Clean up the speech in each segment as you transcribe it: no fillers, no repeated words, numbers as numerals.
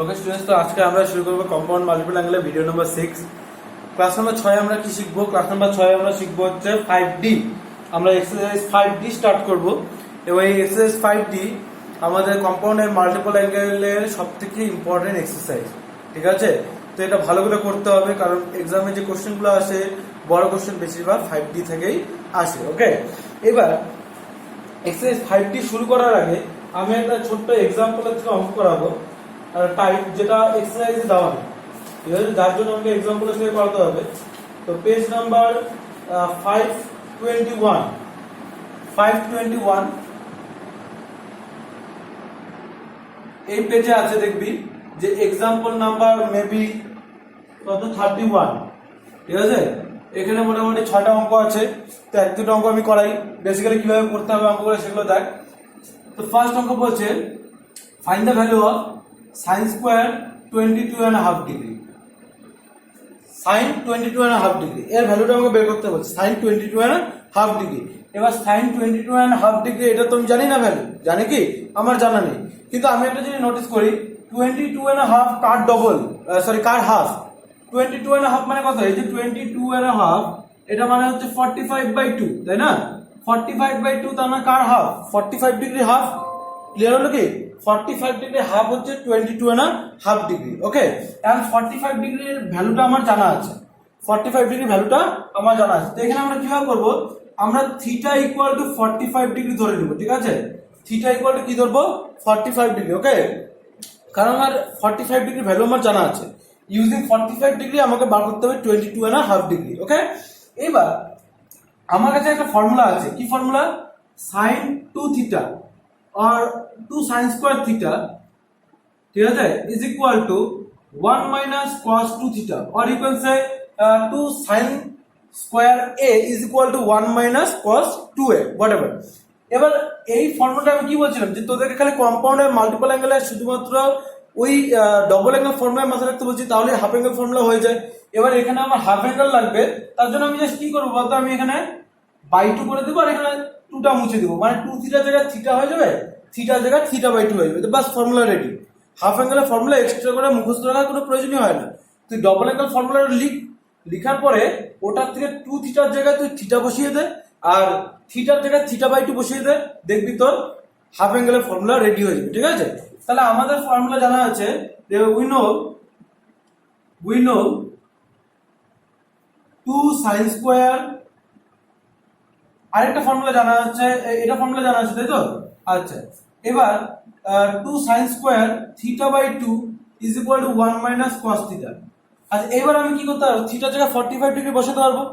Okay students, তো আজকে আমরা শুরু করবো কম্পাউন্ড মাল্টিপল অ্যাঙ্গেলের ভিডিও নাম্বার 6। ক্লাস নাম্বার 6 আমরা কি শিখবো? ক্লাস নাম্বার 6 আমরা শিখবো হচ্ছে 5D। আমরা এক্সারসাইজ 5D স্টার্ট করব এবং এই এক্সারসাইজ 5D আমাদের কম্পাউন্ডের মাল্টিপল অ্যাঙ্গেলের সবথেকে ইম্পর্টেন্ট এক্সারসাইজ। ঠিক আছে, তো এটা ভালো করে করতে হবে কারণ এক্সামে যে কোশ্চেনগুলো আসে বড় কোশ্চেন বেশিরভাগ 5D থেকেই আসে। ওকে, এবার এক্সারসাইজ 5D শুরু করার আগে আমি একটা ছোট্ট এক্সাম্পলের থেকে অঙ্ক করাবো টাইপ, যেটা এক্সারসাইজে দেওয়া নেই। ঠিক আছে, যার জন্য আমাকে এক্সাম্পলের থেকে করাতে হবে। তো পেজ নাম্বার 521 এই পেজে আছে, দেখবি যে এক্সাম্পল নাম্বার মেবি কত 31। ঠিক আছে, এখানে মোটামুটি 6টা অঙ্ক আছে। তো এক দুটো অঙ্ক আমি করাই, বেসিক্যালি কিভাবে করতে হবে অঙ্কগুলো সেগুলো দেখ। তো ফার্স্ট অঙ্ক বলছে find the value of sin square 22.5 degree. sin 22.5 degree এর ভ্যালুটা আমাকে বের করতে বলছে, sin 22.5 ডিগ্রি। এবার sin 22.5 ডিগ্রি এটা তো আমি জানি না ভ্যালু, জানি কি? আমার জানা নেই। কিন্তু আমি একটা জিনিস নোটিস করি, 22.5 কার ডবল, সরি কার হাফ। 22.5 মানে কত? এই যে 22.5 এটা মানে হচ্ছে 45/2, তাই না? 45/2 তার মানে কার হাফ? 45 degree half. ক্লিয়ার হলো কি? 45 ডিগ্রি হাফ হচ্ছে 22.5 ডিগ্রি। ওকে, এখন 45 ডিগ্রির ভ্যালুটা আমার জানা আছে, 45 ডিগ্রি ভ্যালুটা আমার জানা আছে। তো এখানে আমরা কিভাবে করবো? আমরা থিটা ইকুয়াল টু 45 ডিগ্রি ধরে নেবো। ঠিক আছে, থিটা ইকুয়াল টু কি ধরবো? 45 ডিগ্রি। ওকে, কারণ আমার 45 ডিগ্রি ভ্যালু আমার জানা আছে। ইউজিং 45 ডিগ্রি আমাকে বার করতে হবে 22.5 ডিগ্রি। ওকে, এবার আমার কাছে একটা ফর্মুলা আছে। কি formula? sin 2 theta or 2 sin square theta, ঠিক আছে, is equal to 1 minus cos 2 theta, or you can say 2 sin square a is equal to 1 minus cos 2a, whatever. এবার এই ফর্মুলাটা আমি কি বলছিলাম, যে তোদেরকে খালি কম্পাউন্ড আর মাল্টিপল অ্যাঙ্গেলের শুধুমাত্র ওই ডবল অ্যাঙ্গেল ফর্মুলায় মাথায় রাখতে বলছি, তাহলে হাফ অ্যাঙ্গেল ফর্মুলা হয়ে যায়। এবার এখানে আমার হাফ অ্যাঙ্গেল লাগবে, তার জন্য আমি জাস্ট কি করবো বলতো, আমি এখানে বাই 2 করে দেবো আর এখানে 2টা মুছে দেবো, মানে 2 থিটার জায়গায় থিটা হয়ে যাবে, থিটার জায়গায় θ/2 হয়ে যাবে। তো বাস ফর্মুলা রেডি। হাফ অ্যাঙ্গেলের ফর্মুলা এক্সট্রা করে মুখস্থ রাখার কোনো প্রয়োজনই হয় না। তুই ডবল অ্যাঙ্গেল ফর্মুলাটা লিখার পরে ওটার থেকে 2 থিটার জায়গায় তুই থিটা বসিয়ে দে আর থিটার জায়গায় θ/2 বসিয়ে দে, দেখবি তোর হাফ অ্যাঙ্গেলের ফর্মুলা রেডি হয়ে যাবে। ঠিক আছে, তাহলে আমাদের ফর্মুলা জানা আছে, উই নো 2 sin স্কয়ার। আরেকটা ফর্মুলা জানা আছে, এটা ফর্মুলা জানা আছে, তাই তো? আচ্ছা, এবার 2 sin square θ/2 is equal to 1 minus cos theta. আচ্ছা, এবার আমি কি করতে পারবো? থিটার জায়গায় 45 ডিগ্রি বসাতে পারবো।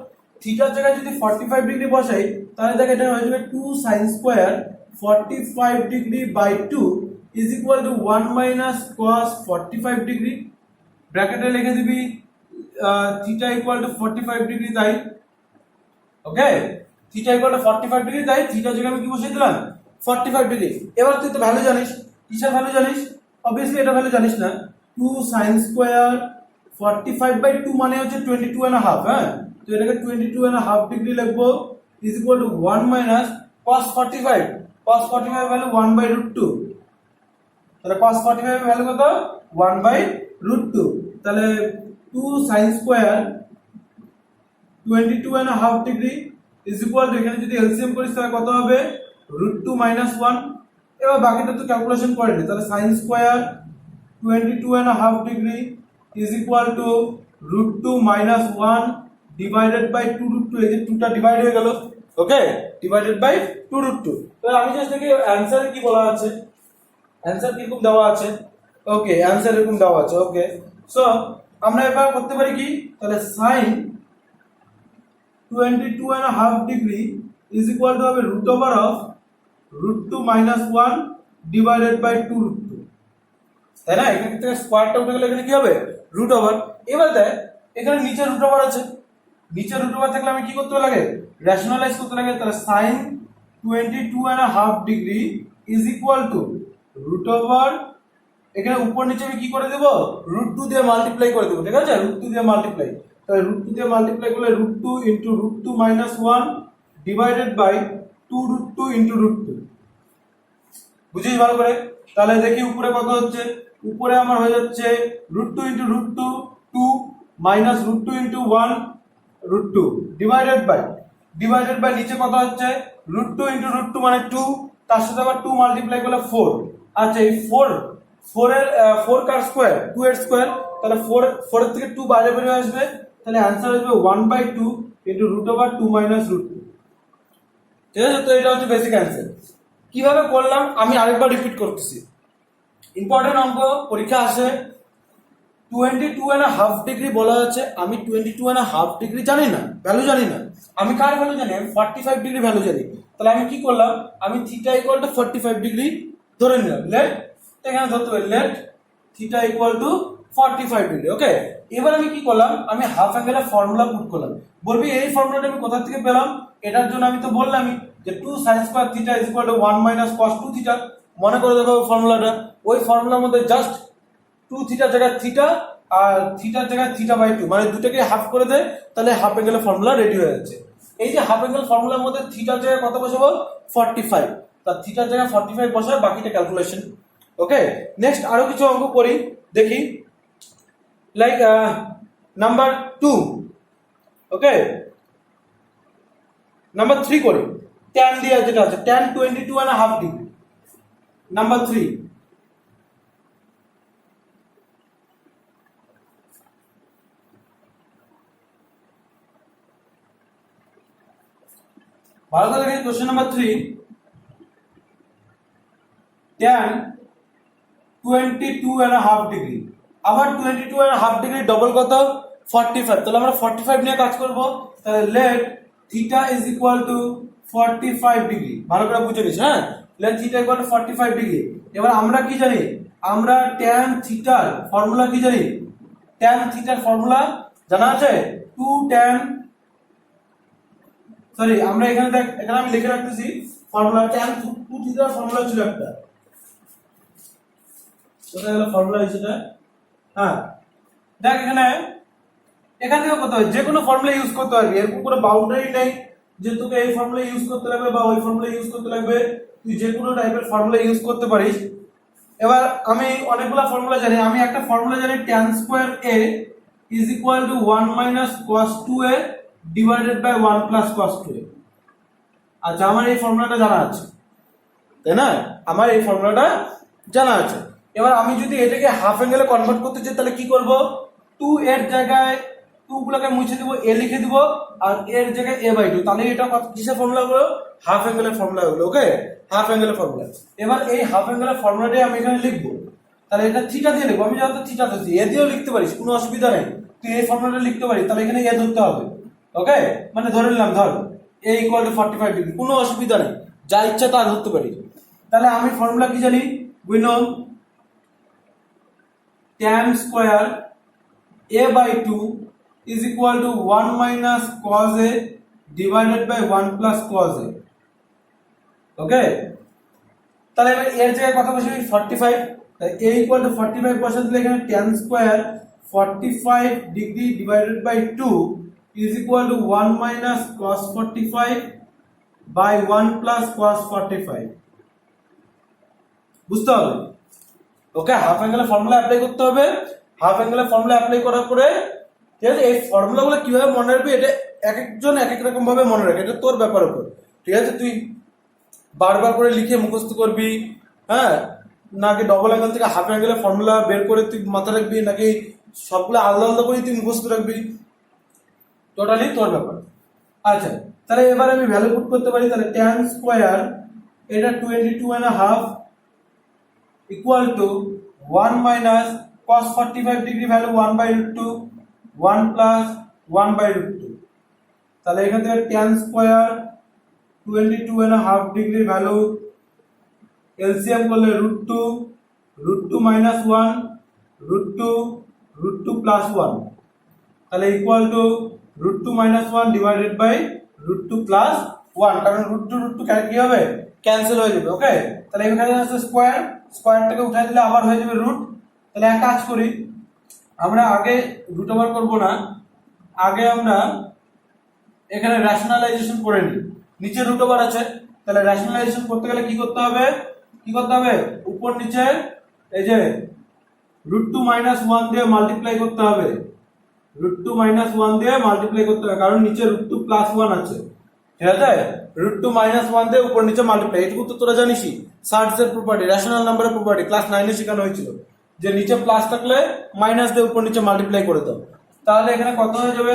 থিটার জায়গায় যদি 45 ডিগ্রি বসাই তাহলে দেখ এটা হয়ে যাবে 2 sin square 45 degree by 2 is equal to 1 minus cos 45 degree. ব্র্যাকেটে লিখে দিবি থিটা ইকুয়াল টু 45 ডিগ্রি, তাই okay, theta equal to 45 degree, তাই থিটার জায়গায় আমি কি বসিয়ে দিলাম? 45 ডিগ্রি। এবার তুই তো ভ্যালু জানিস, কিসের ভ্যালু জানিস? অবভিয়াসলি এটা ভ্যালু জানিস না। 2 sin স্কয়ার 45/2 মানে হচ্ছে 22.5। হ্যাঁ, তো এটাকে 22.5 ডিগ্রি লিখবো is equal to 1 minus cos 45। cos 45 value 1/√2, তাহলে cos 45 ভ্যালু কত? 1/√2। তাহলে 2 sin square 22.5 degree is equal two, এখানে যদি এলসিএম করিস তাহলে কত হবে? √2 - 1। এবার বাকিটা তো ক্যালকুলেশন করে নে। তাহলে sin square 22.5 degree is equal to √2 - 1 divided by 2√2। এই যে 2টা ডিভাইড হয়ে গেল। Okay, divided by 2√2। তাহলে আমি জাস্ট দেখি অ্যানসারে কি বলা আছে, অ্যানসার কিরকম দেওয়া আছে। ওকে, অ্যানসার এরকম দেওয়া আছে। ওকে, সো আমরা এবার করতে পারি কি, তাহলে sin 22.5 degree is equal two হবে √2 - 1 ডিভাইডেড বাই 2√2, তাই না? এখান থেকে স্কোয়ারটা উঠে গেলে এখানে কি হবে? √। এবার দেখ এখানে নিচে √। আছে, নিচে √। থাকলে আমি কি করতে লাগে? রেশনালাইজ করতে লাগে। তাহলে sin 22.5 degree is equal two √। এখানে উপর নিচে আমি কি করে দেবো? √2 দিয়ে মাল্টিপ্লাই করে দেবো। ঠিক আছে, √2 দিয়ে মাল্টিপ্লাই। তাহলে √2 দিয়ে মাল্টিপ্লাই করলে √2 ইন্টু √2 - 1 ডিভাইডেড বাই 2√2 ইন্টু √2। বুঝিস ভালো করে? তাহলে দেখি উপরে কত হচ্ছে, উপরে আমার হয়ে যাচ্ছে √2 into √2 2 minus √2 into 1 √2 divided by নিচে কত হচ্ছে √2 ইন্টু √2 মানে 2, তার সাথে আবার 2 মাল্টিপ্লাই করলে 4। আচ্ছা এই 4 এর 4 কার স্কয়ার 2 এর স্কয়ার, তাহলে 4 এর থেকে 2 বাইরে বেরিয়ে আসবে, তাহলে आंसर আসবে 1/2 ইনটু √2 মাইনাস √2। ঠিক আছে, তো এটা হচ্ছে বেসিক आंसर। কিভাবে করলাম আমি আরেকবার রিপিট করতেছি। ইম্পর্টেন্ট অঙ্ক পরীক্ষা আসে 22.5 ডিগ্রি বলা আছে, আমি 22.5 ডিগ্রি জানি না, ভ্যালু জানি না, আমি কার ভ্যালু জানি, আমি 45 ডিগ্রি ভ্যালু জানি। তাহলে আমি কি করলাম, আমি থিটা ইকুয়াল টু 45 ডিগ্রি ধরে নিলাম, লেট এখানে ধরতে পারি let theta equal to 45 degree. Okay, এবার আমি কি করলাম, আমি হাফ অ্যাঙ্গেলের ফর্মুলা পুট করলাম। বলবি এই ফর্মুলাটা আমি কোথা থেকে পেলাম, এটার জন্য আমি তো বললামই যে 2 sin square theta is equal to 1 minus cos 2 theta. মনে করে দেখো ফর্মুলাটা, ওই ফর্মুলার মধ্যে জাস্ট 2 থিটার জায়গায় থিটা আর থিটার জায়গায় θ/2 মানে দুটোকে হাফ করে দেয়, তাহলে হাফ অ্যাঙ্গেলের ফর্মুলা রেডি হয়ে যাচ্ছে। এই যে হাফ অ্যাঙ্গেল ফর্মুলার মধ্যে থিটার জায়গায় কত বসাবো 45, তার থিটার জায়গায় 45 বসায়, বাকিটা ক্যালকুলেশন। ওকে, নেক্সট আরো কিছু অঙ্ক করি দেখি, লাইক নাম্বার 2। ওকে, নাম্বার 3 করি, tan দিয়ে যেটা আছে tan 22.5 ডিগ্রি। নাম্বার 3 ভালো করে দেখি, কোশ্চেন নাম্বার 3 tan 22.5 ডিগ্রি, আবার 22.5 ডিগ্রি ডবল কত 45, তাহলে আমরা 45 নিয়ে কাজ করব। তাহলে let theta is equal to 45 degree, ভালো করে বুঝে নিস। হ্যাঁ, let theta equal to 45 degree. এবার আমরা কি জানি, আমরা tan থিটার ফর্মুলা কি জানি, tan থিটার ফর্মুলা জানা আছে 2 tan, সরি আমরা এখানে দেখ, এখানে আমি লিখে রাখতেছি ফর্মুলা tan 2 থিটার ফর্মুলা ছিল একটা, কোথায় গেল ফর্মুলা হিসেবে। হ্যাঁ দেখ এখানে, এখান থেকে কত হয়, যে কোনো ফর্মুলা ইউজ করতে পারবি, এরকম কোনো বাউন্ডারি নেই যে তোকে এই ফর্মুলা ইউজ করতে লাগবে বা ওই ফর্মুলা ইউজ করতে লাগবে, তুই যে কোনো টাইপের ফর্মুলা ইউজ করতে পারিস। এবার আমি অনেকগুলো ফর্মুলা জানি, আমি একটা ফর্মুলা জানি tan square a is equal to 1 minus cos 2a divided by 1 plus cos 2a। আচ্ছা আমার এই ফর্মুলাটা জানা আছে, তাই না, আমার এই ফর্মুলাটা জানা আছে। এবার আমি যদি এটাকে হাফ অ্যাঙ্গেলে কনভার্ট করতে চাই, তাহলে কি করব, 2 এর জায়গায় 2 গুলোকে মুছে দিব, a লিখে দিব, আর এর জায়গায় a/2, তাহলে এটা কিসের ফর্মুলা হলো, হাফ অ্যাঙ্গেলের ফর্মুলা হলো। ওকে, হাফ অ্যাঙ্গেলের ফর্মুলা। এবার এই হাফ অ্যাঙ্গেলের ফর্মুলাটাই আমি এখানে লিখবো, তাহলে এটা থিটা দিয়ে লিখবো, আমি যেহেতু থিটা ধরছি, এ দিয়েও লিখতে পারিস, কোনো অসুবিধা নেই, তুই এই ফর্মুলাটা লিখতে পারিস, তাহলে এখানে এ ধরতে হবে। ওকে, মানে ধরে নিলাম ধর a ইকুয়াল টু 45 ডিগ্রি, কোনো অসুবিধা নেই, যা ইচ্ছা তা ধরতে পারিস। তাহলে আমি ফর্মুলা কি জানি, উই নো tan স্কয়ার a/2 is equal to 1 minus cos a divided by 1 plus cos a। ওকে, তাহলে এবার এর জায়গায় কত বসাবি 45, তাহলে a equal to 45 বসাতে দিলে এখানে tan square 45 degree divided by 2 is equal to 1 minus cos 45 by 1 plus cos 45। বুঝতে হবে? ওকে, হাফ অ্যাঙ্গেলের ফর্মুলা অ্যাপ্লাই করতে হবে। হাফ অ্যাঙ্গেলের ফর্মুলা অ্যাপ্লাই করার পরে, ঠিক আছে, এই ফর্মুলাগুলো কিভাবে মনে রাখবি, এটা এক একজন এক এক রকম ভাবে মনে রাখে, এটা তোর ব্যাপার উপর। ঠিক আছে, তুই বারবার করে লিখে মুখস্থ করবি, হ্যাঁ, নাকি ডবল অ্যাঙ্গেল থেকে হাফ অ্যাঙ্গেলের ফর্মুলা বের করে তুই মাথা রাখবি, নাকি সবগুলো আলাদা আলাদা করে তুই মুখস্থ রাখবি, টোটালি তোর ব্যাপার। আচ্ছা, তাহলে এবার আমি ভ্যালু পুট করতে পারি, তাহলে tan স্কয়ার এটা 22.5 equal to 1 minus cos 45 degree value 1/2 1 plus 1/2। তাহলে এখান থেকে tan square 22.5 degree value LCM করলে √2 minus 1 √2 plus 1, তাহলে equal to √2 minus 1 divided by √2 plus 1, কারণ √2 কি হবে, ক্যান্সেল হয়ে যাবে। ওকে, তাহলে এখানে আছে স্কয়ার, স্কয়ারটাকে উঠাই দিলে আবার হয়ে যাবে রুট। তাহলে এক কাজ করি, আমরা আগে রুট ওভার করব না, আগে আমরা এখানে রেশনালাইজেশন করে নিই। নিচে রুট ওভার আছে, তাহলে রেশনালাইজেশন করতে গেলে কি করতে হবে, কি করতে হবে, উপর নিচে এই যে √2 - 1 দিয়ে মাল্টিপ্লাই করতে হবে, √2 - 1 দিয়ে মাল্টিপ্লাই করতে হবে, কারণ নিচে √2 + 1 আছে, ঠিক আছে। √2 - 1 দিয়ে উপর নিচে মাল্টিপ্লাই, এটুকু তো তোরা জানিসই, সার্চের প্রপার্টি, রেশনাল নাম্বারের প্রপার্টি, ক্লাস 9 এ শেখানো হয়েছিল যে নিচে প্লাস থাকলে মাইনাস দিয়ে উপর নিচে মাল্টিপ্লাই করে দাও। তাহলে এখানে কত হয়ে যাবে,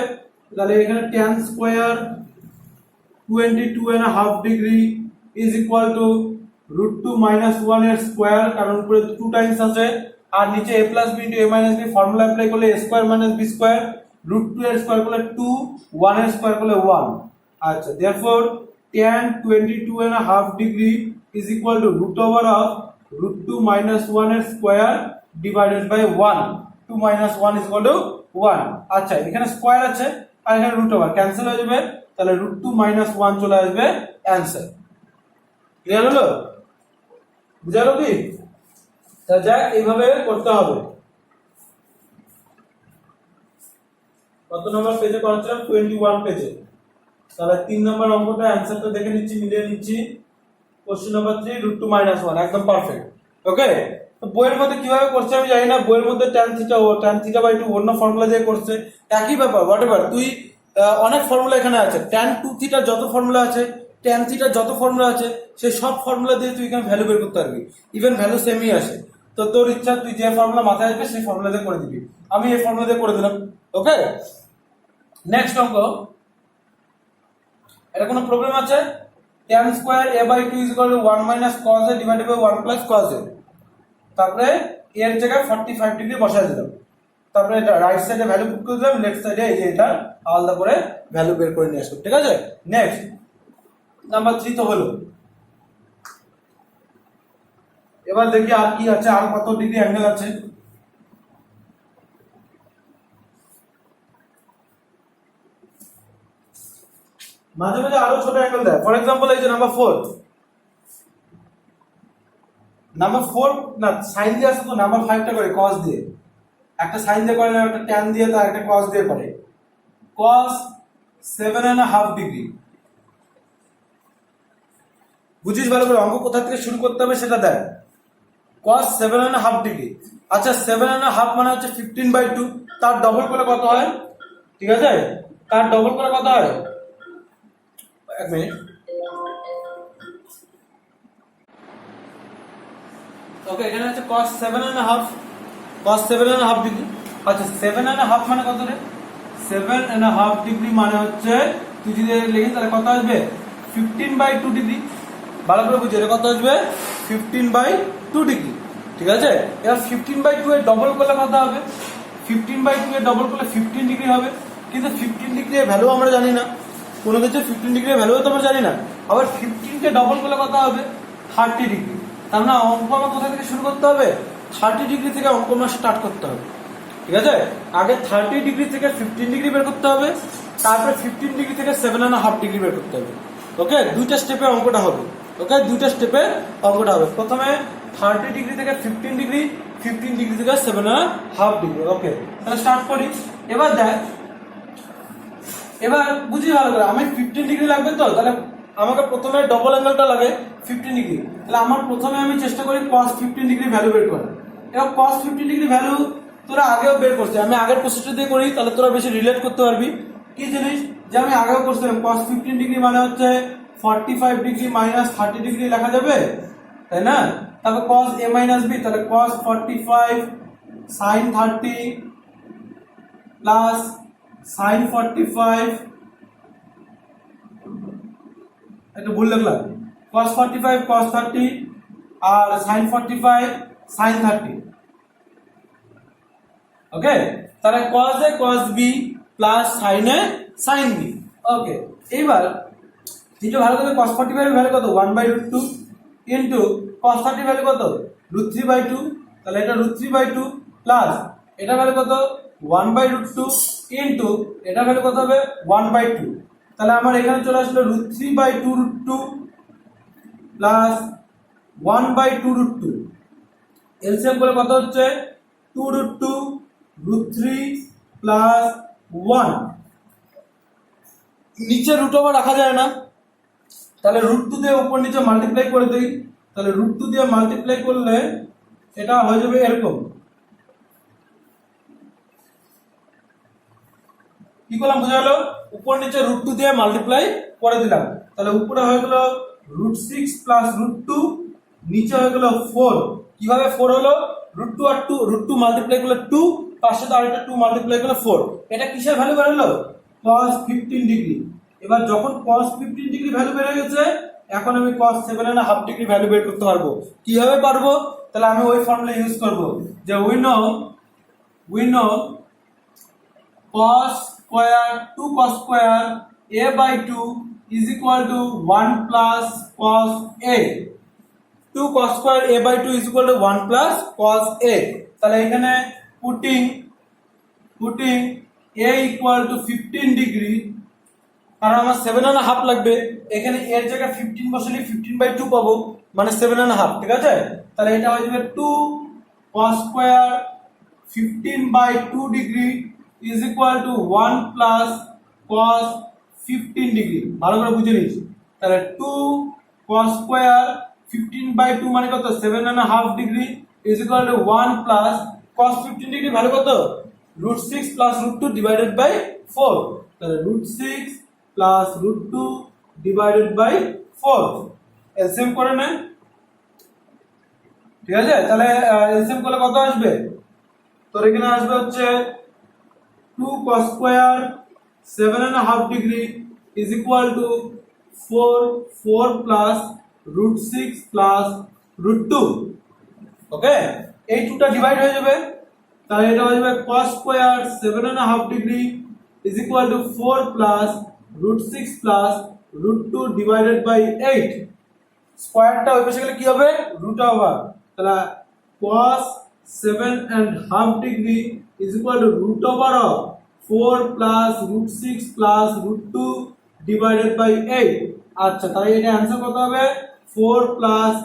তাহলে এখানে tan square 22.5 degree is equal to √2 - 1 এর স্কয়ার, কারণ উপরে 2 টাইমস আছে, আর নিচে a + b * a - b formula apply করলে a² - b² √2 এর স্কয়ার করলে 2, 1 এর স্কয়ার করলে 1। আচ্ছা, therefore tan 22.5 degree is equal to √2 - 1 এর square divided by 1, 2 - 1 is equal to 1। আচ্ছা, এখানে স্কয়ার আছে আর এখানে √, ক্যান্সেল হয়ে যাবে, তাহলে √2 - 1 চলে আসবে অ্যানসার। ক্লিয়ার হলো, বুঝা গেল কি? তা যাক, এইভাবে করতে হবে। কত নম্বর পেজে করেছিলাম, 21 পেজে। তাহলে 3 নম্বর অঙ্কটা অ্যানসারটা দেখে নিচ্ছি, মিলিয়ে নিচ্ছি। কোশ্চেন নাম্বার 3 √2 - 1, একদম পারফেক্ট। ওকে, তো বইয়ের মধ্যে কিভাবে করছে আমি জানি না, বইয়ের মধ্যে tan θ ও tan θ/2 অন্য ফর্মুলা দিয়ে করছে, একই ব্যাপার, হোয়াটএভার। তুই অনেক ফর্মুলা এখানে আছে, tan 2θ যত ফর্মুলা আছে, tan θ যত ফর্মুলা আছে, সেই সব ফর্মুলা দিয়ে তুই এখানে ভ্যালু বের করতে পারবি, ইভেন ভ্যালু সেমই আসে। তো তোর ইচ্ছা, তুই যে ফর্মুলা মাথায় আসবে সেই ফর্মুলা দিয়ে করে দিবি। আমি এই ফর্মুলা দিয়ে করে দিলাম। ওকে, নেক্সট অঙ্ক, এটা কোনো প্রবলেম আছে? tan স্কয়ার a/2 = 1 - cos a divided by 1 + cos a, তারপরে এর জায়গায় 45 ডিগ্রি বসায় দিলাম, তারপরে এটা রাইট সাইডে ভ্যালু পুট করে দিলাম, লেফট সাইডে এই যে এটা আলাদা করে ভ্যালু বের করে নিয়ে আসব, ঠিক আছে। নেক্সট নাম্বার 3 তো হলো। এবার দেখি আর কি আছে, আর কত ডিগ্রি অ্যাঙ্গেল আছে। মাঝে মাঝে আরো ছোট অ্যাঙ্গেল দেয়, ফর এক্সাম্পল এই যে নাম্বার 4 না সাইন দিয়ে আসে, তো নাম্বার 5টা করে cos দিয়ে, একটা সাইন দিয়ে করে না, একটা tan দিয়ে, তার একটা cos দিয়ে করে, cos 7.5 ডিগ্রি। বুঝিস ভালো করে, অঙ্ক কোথা থেকে শুরু করতে হবে সেটা দেখ। cos 7.5 ডিগ্রি, আচ্ছা 7.5 মানে হচ্ছে 15/2, তার ডবল করে কত হয়, ঠিক আছে, তার ডবল করে কত হয়, এক মিনিট। ওকে, এখানে আছে cos 7.5 ডিগ্রি। আচ্ছা 7.5 মানে কত রে, 7.5 ডিগ্রি মানে হচ্ছে, তুই যদি লিখি তাহলে কত আসবে, 15/2 ডিগ্রি। ভালো করে বুঝে, এটা কত আসবে, 15/2 ডিগ্রি, ঠিক আছে। এবার 15/2 এর ডবল করলে কত হবে, 15/2 এর ডবল করলে 15 ডিগ্রি হবে, কিন্তু 15 ডিগ্রি এর ভ্যালু আমরা জানি না, কোনো কিছু 15 ডিগ্রি এর ভ্যালু তো আমরা জানি না। আবার 15 কে ডবল করলে কত হবে, 30 ডিগ্রি। তার মানে অঙ্ক আমার কোথা থেকে শুরু করতে হবে, 30 ডিগ্রি থেকে অঙ্ক আমার স্টার্ট করতে হবে, ঠিক আছে। আগে 30 ডিগ্রি থেকে 15 ডিগ্রি বের করতে হবে, তারপরে 15 ডিগ্রি থেকে 7.5 ডিগ্রি বের করতে হবে। ওকে, দুইটা স্টেপে অঙ্কটা হবে। ওকে, দুইটা স্টেপে অঙ্কটা হবে। প্রথমে 30 ডিগ্রি থেকে 15 ডিগ্রি, 15 ডিগ্রি থেকে 7.5 ডিগ্রি। ওকে, তাহলে স্টার্ট করি। এবার দেখ, এবার বুঝি ভালো করে, আমি 15 ডিগ্রি লাগবে, তো তাহলে আমাকে প্রথমে ডবল অ্যাঙ্গেলটা লাগে 15 ডিগ্রি, তাহলে আমার প্রথমে আমি চেষ্টা করি cos 15 ডিগ্রি ভ্যালু বের করার। এবার cos 15 ডিগ্রি ভ্যালু তোরা আগেও বের করছিস, আমি আগের প্রসেসটা দিয়ে করি, তাহলে তোরা বেশি রিলেট করতে পারবি। কি জিনিস, যে আমি আগেও করছিলাম, cos 15 ডিগ্রি মানে হচ্ছে 45 ডিগ্রি মাইনাস 30 ডিগ্রি লেখা যাবে, তাই না। তারপর cos a - b, তাহলে cos 45 sin 30 প্লাস sin 45, একটু ভুল লিখলাম, cos 45 cos 30 আর sin 45 sin 30। ওকে, তাহলে cos a cos b plus sin a sin b। ওকে, এইবার তিনটে ভালো করে, cos 45 এর ভ্যালু কত, 1/√2 ইনটু cos 30 ভ্যালু কত, √3/2, তাহলে এটা √3/2 প্লাস এটা ভ্যালু কত, 1/√2 ইনটু এটা ভ্যালু কত হবে, 1/2। তাহলে আমার এখানে চলে আসলো √3/2√2 প্লাস 1/2√2, এলসিএম করে কত হচ্ছে, 2√2 √3 প্লাস 1। নিচে √, রাখা যায় না, তাহলে √2 দিয়ে উপর নিচে মাল্টিপ্লাই করে দিই, তো তাহলে √2 দিয়ে মাল্টিপ্লাই করলে এটা হয়ে যাবে এরকম। কি করলাম বোঝা গেল? উপর নিচে √2 দিয়ে মাল্টিপ্লাই করে দিলাম, তাহলে উপরে হয়ে গেল √6 প্লাস √2, নিচে হয়ে গেল 4। কিভাবে 4 হলো? √2 আর √2 মাল্টিপ্লাই করলে 2, তার সাথে আরেকটা 2 মাল্টিপ্লাই করলে 4। এটা কিসের ভ্যালু বের হলো? cos 15 degree. এবার যখন cos 15 ডিগ্রি ভ্যালু বের হয়ে গেছে, এখন আমি cos 7.5 ডিগ্রি ভ্যালু বের করতে পারবো। কিভাবে পারবো? তাহলে আমি ওই ফর্মুলা ইউজ করব, যে we know cos square 2 cos square a by 2 is equal to 1 plus cos a। 2 cos square a by 2 is equal to 1 plus cos a। তাহলে এখানে putting a equal to 15 degree, কারণ আমার 7.5 লাগবে, এখানে এর জায়গায় 15 বসালে 15/2 পাবো, মানে 7.5। ঠিক আছে, তাহলে এটা হয়ে যাবে 2 cos square 15/2 degree is equal to 1 plus cos 15 degree. ভালো করে বুঝে নিস। তাহলে 2 cos square 15/2 মানে কত? 7.5 ডিগ্রি is equal to 1 plus cos 15 degree value কত? √6 plus √2 divided by 4। তাহলে √6 plus √2 divided by 4। এলসিএম করে নেন। ঠিক আছে, তাহলে এলসিএম করলে কত আসবে? তোর এখানে আসবে হচ্ছে 2 cos square 7.5 ডিগ্রি is equal to 4 plus √6 plus √2। ওকে, এই 2টা ডিভাইড হয়ে যাবে, তাহলে এটা হয়ে যাবে cos square 7.5 ডিগ্রি is equal to 4 plus √6 plus √2 divided by 8। স্কয়ারটা ওই পাশে গেলে কি হবে? Root over. তাহলে cos 7.5 ডিগ্রি is equal to root over of 4 plus √6 plus √2 divided by 8। আচ্ছা, তাহলে এটা आंसर কত হবে? 4 plus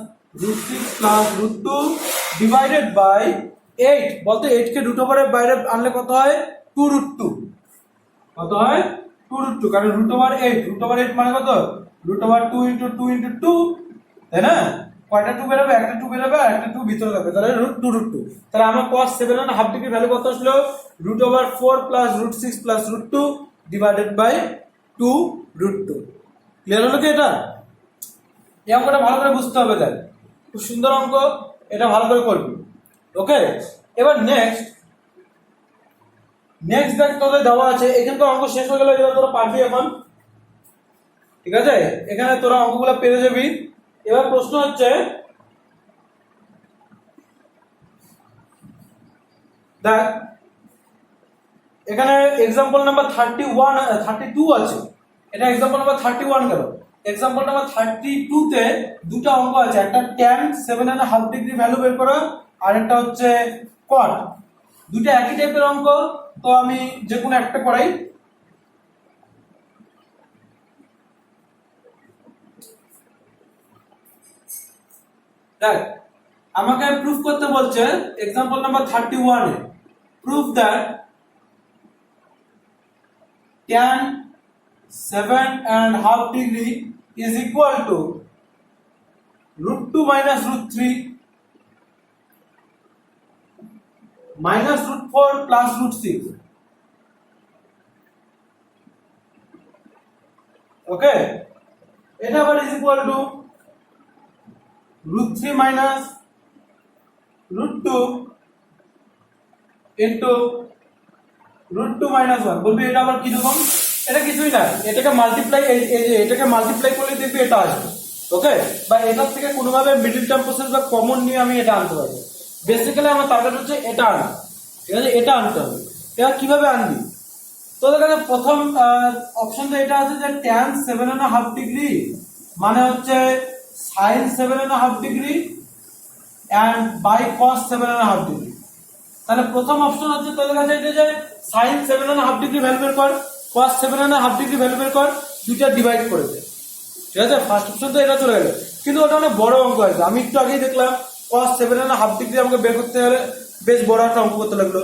√6 plus √2 divided by 8। বলতে 8 কে রুট ওভারের বাইরে আনলে কত হয়? 2√2। কত হয়? 2√2, কারণ √8 মানে কত? √2 into 2 into 2, তাই না? কয়টা 2 বেরোবে? একটা 2 বেরোবে আর একটা 2 ভিতরে থাকবে, তাহলে √2। তাহলে আমার cos 7.5 ডিগ্রি ভ্যালু কত আসলো? √4 plus √6 plus √2 divided by 2√2। Clear হলো কি এটা? এই অঙ্কটা ভালো করে বুঝতে হবে, তাই খুব সুন্দর অঙ্ক, এটা ভালো করে করবি। ওকে, এবার নেক্সট দেখ তোদের দেওয়া আছে। এখানে তো অঙ্ক শেষ হয়ে গেল, এবার তোরা পারবি এখন। ঠিক আছে, এখানে তোরা অঙ্কগুলো পেরে যাবি। এবার প্রশ্ন হচ্ছে, দেখ এখানে एग्जांपल নাম্বার 32 আছে। এটা एग्जांपल নাম্বার 31 গেল। एग्जांपल নাম্বার 32 তে দুটো অঙ্ক আছে, একটা tan 7.5 ডিগ্রি ভ্যালু বের করা, আর একটা হচ্ছে cot। দুটো একই টাইপের অঙ্ক, তো আমি যে কোনো একটা করাই। দেখ আমাকে প্রুফ করতে বলছে example number 31 A, prove that tan 7.5 degree is equal to √2 minus √3 minus √4 plus √6। ওকে, এটা আবার is equal to √3 minus √2 into √2 minus 1। বলবি এটা আবার কি রকম? এটা কিছুই না, এটাকে মাল্টিপ্লাই, এটাকে মাল্টিপ্লাই করলে দেখবি এটা আসবে। ওকে, বা এটার থেকে কোনোভাবে মিডল টার্ম প্রসেস বা কমন নিয়ে আমি এটা আনতে পারবো। বেসিক্যালি আমার টার্গেট হচ্ছে এটা আনা। ঠিক আছে, এটা আনতে হবে। এবার কিভাবে আনবি? তোদের কাছে প্রথম অপশনটা এটা আছে যে tan 7.5 ডিগ্রি মানে হচ্ছে sin 7.5 degree and by cos 7.5 degree. তাহলে প্রথম অপশন হচ্ছে তোদের কাছে এটা যে sin 7.5 ডিগ্রি ভ্যালু বের কর, cos 7.5 ডিগ্রি ভ্যালু বের কর, দুইটা ডিভাইড করে দে। ঠিক আছে, ফার্স্ট অপশন তো এটা চলে গেল, কিন্তু ওটা অনেক বড় অঙ্ক আছে। আমি একটু আগেই দেখলাম cos 7.5 ডিগ্রি আমাকে বের করতে হলে বেশ বড় একটা অঙ্ক করতে লাগলো।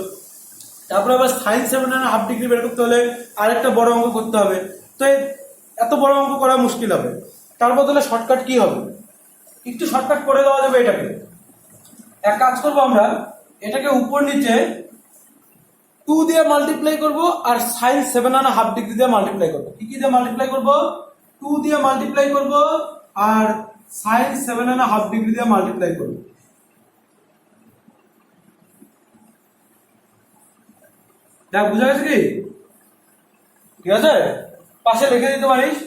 তারপরে আবার sin 7.5 ডিগ্রি বের করতে হলে আরেকটা বড় অঙ্ক করতে হবে। তো এত বড় অঙ্ক করা মুশকিল হবে। তার বদলে শর্টকাট কি হবে? একটু শর্টকাট করে দেওয়া যাবে এটাকে। এক কাজ করবো আমরা, এটাকে উপর নিচে 2 দিয়ে মাল্টিপ্লাই করব আর sin 7.5 ডিগ্রি দিয়ে মাল্টিপ্লাই করব। কি কি দিয়ে মাল্টিপ্লাই করব? 2 দিয়ে মাল্টিপ্লাই করব আর sin 7.5 ডিগ্রি দিয়ে মাল্টিপ্লাই করব। দেখ বুঝা গেছে কি? ঠিক আছে, পাশে লিখে দিতে পারিস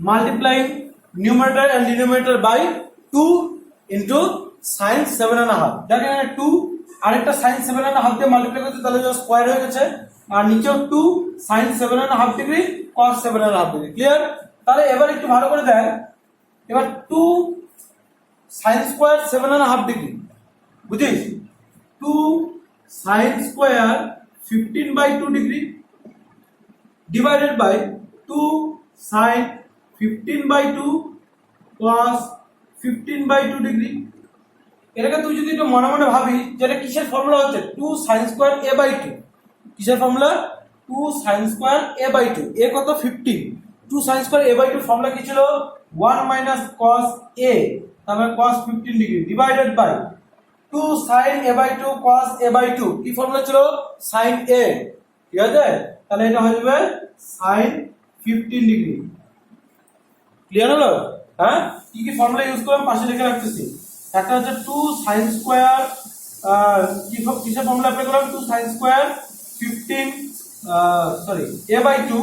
multiplying numerator and denominator by 2 into sin 7.5। দেখ এখানে 2 আরেকটা sin 7.5 দিয়ে মাল্টিপ্লাই করতে, তাহলে স্কয়ার হয়ে গেছে, আর নিচেও 2 sin 7.5 degree cos 7.5 degree. Clear? তাহলে এবার একটু ভালো করে দেখ, এবার 2 sin স্কয়ার 7.5 ডিগ্রি, বুঝিস? 2 sin square 15/2 degree divided by 2 sin 15/2 cos 15/2 degree. এটাকে তুই যদি একটু মনে মনে ভাবি, যেটা কিসের ফর্মুলা হচ্ছে 2 sin স্কয়ার a/2। কিসের formula? 2 sin square a/2। a কত? 15। 2 sin স্কয়ার a/2 ফর্মুলা কি ছিল? 1 minus cos a, তারপরে cos 15 ডিগ্রি divided by 2 sin a/2 cos a/2। কি ফর্মুলা ছিল? sin a। ঠিক আছে, তাহলে এটা হয়ে যাবে sin 15 ডিগ্রি। ক্লিয়ার হলো? হ্যাঁ, কি কি ফর্মুলা ইউজ করলাম পাশে লিখে রাখতেছি। একটা হচ্ছে 2 sin স্কয়ার কিসের ফর্মুলা অ্যাপ্লাই করলাম? 2 sin square 15 a/2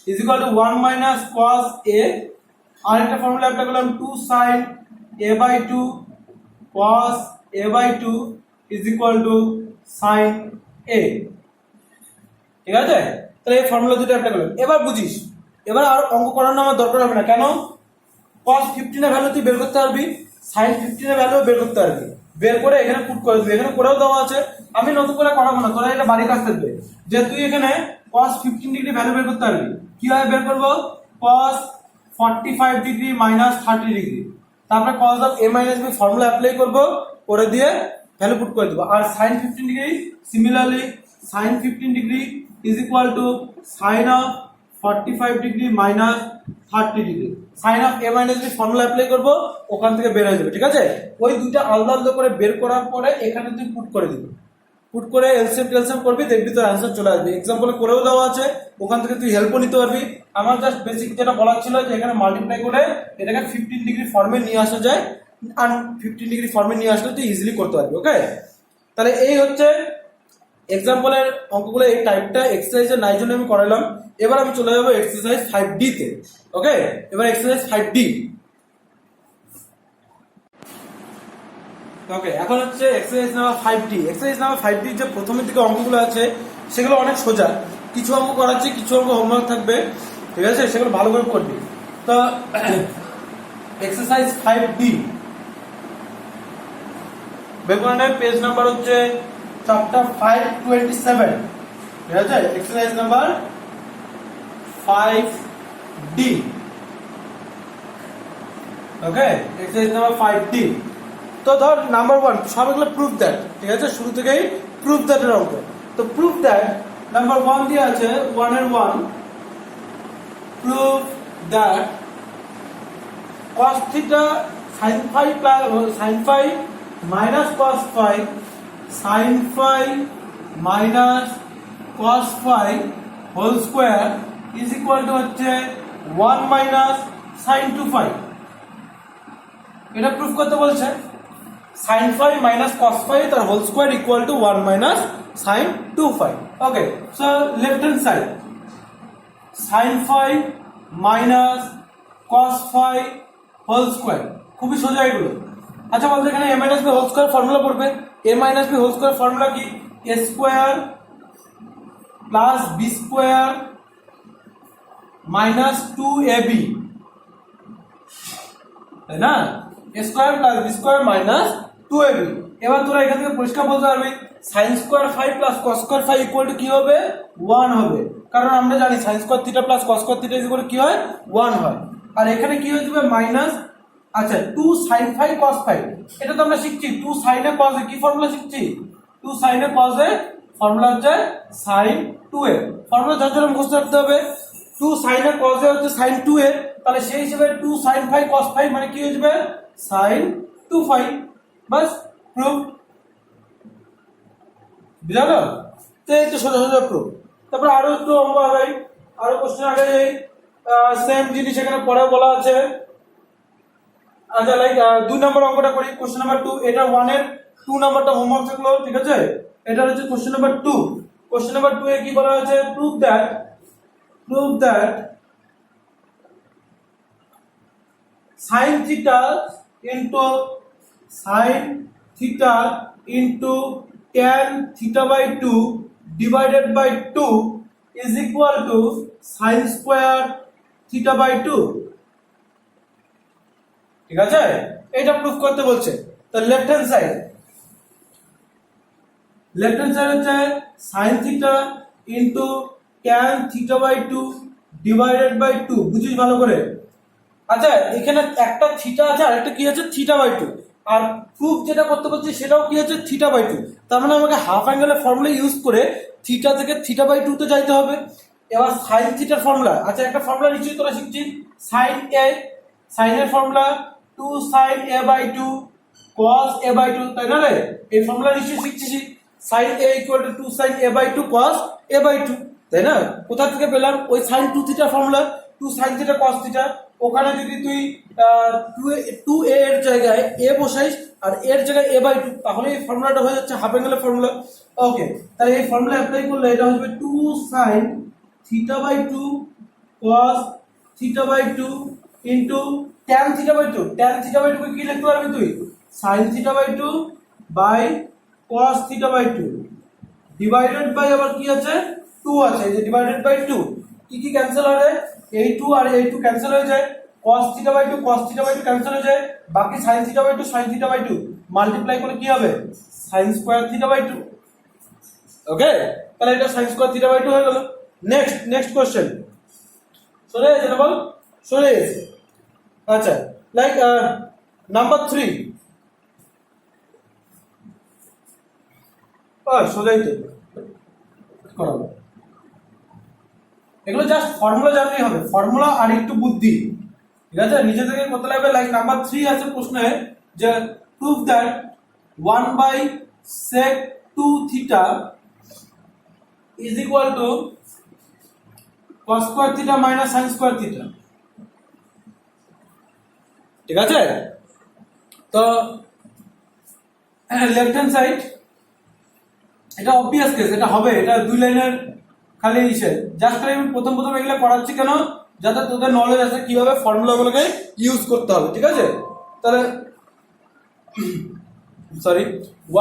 is equal to 1 minus cos a। আরেকটা ফর্মুলা অ্যাপ্লাই করলাম 2 sin a/2 cos a/2 is equal to sin a। ঠিক আছে, তাহলে এই ফর্মুলা দুটো অ্যাপ্লাই করলাম। এবার বুঝিস, এবার আর অঙ্ক করার আমার দরকার হবে না। কেন? cos 15 এর ভ্যালু তুই বের করতে পারবি, sin 15 এর ভ্যালু বের করতে পারবি। বের করে এখানে পুট করে দিবি, এখানে করেও দেওয়া আছে, আমি নতুন করে করাবো না, তোরা এটা বাড়ির কাজ থাকবে। যে তুই এখানে cos 15 ডিগ্রি ভ্যালু বের করতে পারবি। কিভাবে বের করবো? cos 45 ডিগ্রি মাইনাস 30 ডিগ্রি, তারপরে cos of a minus b formula apply করবো, করে দিয়ে ভ্যালু পুট করে দেবো। আর sin 15 degree similarly sin 15 degree is equal to sin of 45 degree minus 30 degree. sin of a minus b formula apply করব, ওখান থেকে বের হয়ে যাবে। ঠিক আছে, ওই দুইটা আলাদা আলাদা করে বের করার পরে এখানে তুই পুট করে দিবি, পুট করে এলসিএম টেলসিএম করবি, দেখবি তোর অ্যান্সার চলে আসবে। এক্সাম্পলে করেও দেওয়া আছে, ওখান থেকে তুই হেল্পও নিতে পারবি। আমার জাস্ট বেসিক যেটা বলার ছিল যে এখানে মাল্টিপ্লাই করে এটাকে 15 ডিগ্রি ফর্মে নিয়ে আসা যায়, আর 15 ডিগ্রি ফর্মে নিয়ে আসলে তুই ইজিলি করতে পারবি। ওকে, তাহলে এই হচ্ছে এক্সাম্পলের অঙ্কগুলো, এই টাইপটা এক্সারসাইজের নাই জন্য আমি করালাম। এবার আমি চলে যাবো এক্সারসাইজ 5D তে। ওকে, এবার এক্সারসাইজ 5D। ওকে, এখন হচ্ছে exercise number 5D। Exercise number 5D যে প্রথমের দিকে অঙ্কগুলো আছে সেগুলো অনেক সোজা, কিছু অঙ্ক করাচ্ছি, কিছু অঙ্ক হোমওয়ার্ক থাকবে। ঠিক আছে, সেগুলো ভালো করে করবি। তো এক্সারসাইজ 5D বেগুনের পেজ নাম্বার হচ্ছে চ্যাপ্টার 527। ঠিক আছে, এক্সারসাইজ নাম্বার 5D। ওকে, এক্সারসাইজ নাম্বার 5D। তো ধর নাম্বার 1 সবগুলো প্রুফ দ্যাট। ঠিক আছে, শুরু থেকেই প্রুফ দ্যাট এর অঙ্ক। তো প্রুফ দ্যাট নাম্বার 1 দিয়ে আছে 1 এর 1, proof that cos theta sin phi sin phi minus cos phi sin phi minus cos phi whole square is equal to হচ্ছে 1 minus sin 2 phi। এটা প্রুফ করতে বলছে sin phi minus cos phi তার whole square equal to 1 minus sin 2 phi। Okay, so left hand side sin phi minus cos phi whole square, খুবই সোজা এগুলো। আচ্ছা বলতে এখানে a minus b whole square formula পড়বে। a minus b whole square formula কি? a square plus b square minus 2ab, তাই না? a square plus b square minus 2ab। এবার তোরা এখান থেকে পরিষ্কার বলতে পারবি sin square phi plus cos square phi equal to কি হবে? 1 হবে, কারণ আমরা জানি sin square theta plus cos square theta equal কি হয়? 1 হয়। আর এখানে কি হয়ে যাবে? মাইনাস, আচ্ছা 2 sin phi cos phi, এটা তো আমরা শিখছি 2 sin এ cos এ কি ফর্মুলা শিখছি? 2 sin এ cos এ ফর্মুলা হচ্ছে sin 2a। ফর্মুলা যতটা মুখস্থ রাখতে হবে। 2 sin এ cos এ হচ্ছে sin 2a, তাহলে সেই হিসেবে 2 sin phi cos phi মানে কি হয়ে যাবে sin 2 phi, বাস প্রুফ। বুঝলো? তো এই তো সোজা সোজা প্রুফ। তারপর আরো একটু অঙ্ক হবে, আরো কোশ্চেন আগে যাই, সেম জিনিস এখানে পরে বলা আছে। আচ্ছা লাইক 2 নম্বর অঙ্কটা করি, কোশ্চেন নাম্বার 2। এটা 1 এর 2 নাম্বারটা হোমওয়ার্ক থাকলো, ঠিক আছে? এটা হচ্ছে কোশ্চেন নাম্বার 2। কোশ্চেন নাম্বার 2 এ কি বলা আছে? Proof that sin theta into tan theta by 2 divided by 2 is equal to sin square theta by 2, ঠিক আছে? এটা প্রুফ করতে বলছে। তো লেফট হ্যান্ড সাইড হচ্ছে sin theta into tan theta by 2 divided by 2, বুঝিস ভালো করে। আচ্ছা এখানে একটা থিটা আছে আর একটা কি আছে থিটা বাই 2, আর প্রুফ যেটা করতে বলছি সেটাও কি আছে থিটা বাই 2। তার মানে আমাকে হাফ অ্যাঙ্গেলের ফর্মুলা ইউজ করে থিটা থেকে থিটা বাই 2 তে যাইতে হবে। এবার সাইন থিটার ফর্মুলা, আচ্ছা একটা ফর্মুলা নিশ্চয়ই তোরা শিখছিস, সাইন এ, সাইনের formula 2 sin a by 2 cos a by 2, তাই না রে? এই ফর্মুলা নিশ্চয়ই শিখছিস, sin a equal to 2 sin a by 2 cos a by 2, তাই না? কোথা থেকে পেলাম? ওই sin 2 থিটার formula, 2 sin theta cos theta. ওখানে যদি তুই 2a এর জায়গায় a বসাইস আর এর জায়গায় a বাই 2, তাহলে এই ফর্মুলাটা হয়ে যাচ্ছে হাফ অ্যাঙ্গেলের ফর্মুলা। ওকে, তাহলে এই ফর্মুলা অ্যাপ্লাই করলে এটা হবে 2 sin theta by 2 cos theta by 2 into tan theta by 2। tan theta by 2 কি লিখতে পারবি তুই? sin theta by 2 by cos theta by 2 divided by, আবার কি আছে 2 আছে, এই যে ডিভাইডেড বাই 2, কি ক্যান্সেল হয়? এই 2 আর এই 2 ক্যান্সেল হয়ে যায়, cos theta by 2 cos theta by 2 cancel হয়ে যায়, বাকি sin theta by 2 sin theta by 2 multiply করে কি হবে sin square theta by 2। Okay, তাহলে এটা sin স্কয়ার থিটা বাই 2 হয়ে গেল। নেক্সট কোশ্চেন, সরে যেটা বল সরে। আচ্ছা লাইক নাম্বার 3, সোজাই তো করাবো। এগুলো জাস্ট ফর্মুলা জানলেই হবে, ফর্মুলা আর একটু বুদ্ধি, ঠিক আছে? নিচে থেকে করতে লাগবে। লাইক নাম্বার 3 আছে প্রশ্নে যে proof that 1 by sec 2 theta is equal to cos square theta minus sin square theta, ঠিক আছে? তো লেফট হ্যান্ড সাইড, এটা অবভিয়াস কেস, এটা হবে, এটা 2 লাইনের খালি ইসে। জাস্ট আমি প্রথম এগুলো করাচ্ছি কেন? যাতে তোদের নলেজ আছে কিভাবে ফর্মুলাগুলোকে ইউজ করতে হবে, ঠিক আছে? তাহলে সরি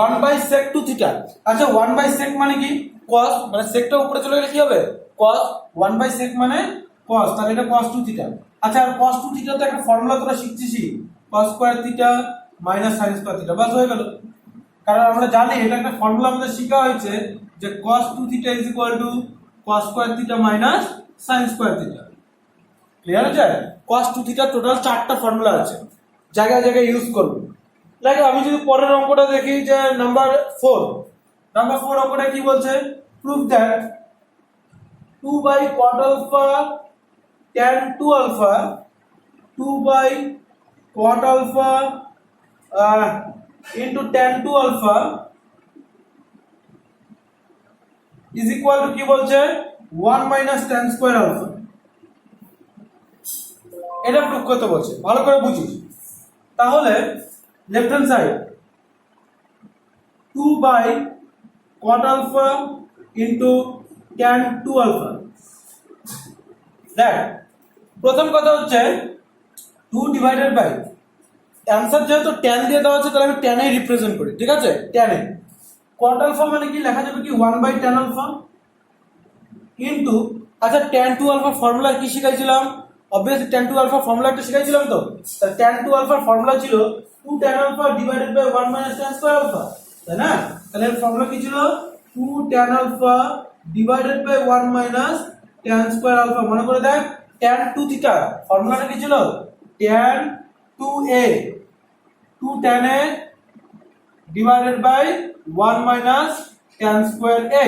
1 বাই sec 2 থিটা। আচ্ছা 1 বাই sec মানে কি? cos, মানে secটা উপরে চলে গেলে কি হবে cos, 1 বাই sec মানে cos, তাহলে এটা cos 2 থিটা। আচ্ছা আর cos 2 থিটা তো একটা ফর্মুলা তোরা শিখছিসই, cos square theta minus sin square theta, বাস হয়ে গেল। কারণ আমরা জানি এটা একটা ফর্মুলা আমাদের শেখা হয়েছে যে cos 2 theta is equal to cos square theta minus sin square theta. Clear আছে? cos 2 থিটা টোটাল 4টা ফর্মুলা আছে, জায়গায় জায়গায় ইউজ করব। লাইক আমি যদি পরের অঙ্কটা দেখি যে নাম্বার 4 অঙ্কটা কি বলছে? Proof that 2 by cot alpha tan 2 alpha 2 by cot alpha into tan 2 alpha is equal to কি বলছে 1 minus tan square alpha। এটা প্রুফ করতে বলছে, ভালো করে বুঝিস। তাহলে left hand side 2 by cot alpha into tan 2 alpha, দেখ প্রথম কথা হচ্ছে 2 divided by, অ্যান্সার যেহেতু tan দিয়ে দেওয়া আছে তাহলে আমি tan এ রিপ্রেজেন্ট করি, ঠিক আছে? tan এ cot alpha মানে কি লেখা যাবে কি 1 by tan alpha ইনটু, আচ্ছা tan 2 alpha ফর্মুলা কি শিখাইছিলাম? obviously tan 2 alpha ফর্মুলা একটা শিখাইছিলাম তো। তাহলে tan 2 alpha ফর্মুলা ছিল 2 tan alpha divided by 1 minus tan square alpha, তাই না? তাহলে এর ফর্মুলা কি ছিল 2 tan alpha divided by 1 minus tan square alpha। মনে করে দেখ tan 2 থিটা ফর্মুলাটা কি ছিল tan 2a 2 tan a divided by 1 minus tan square a,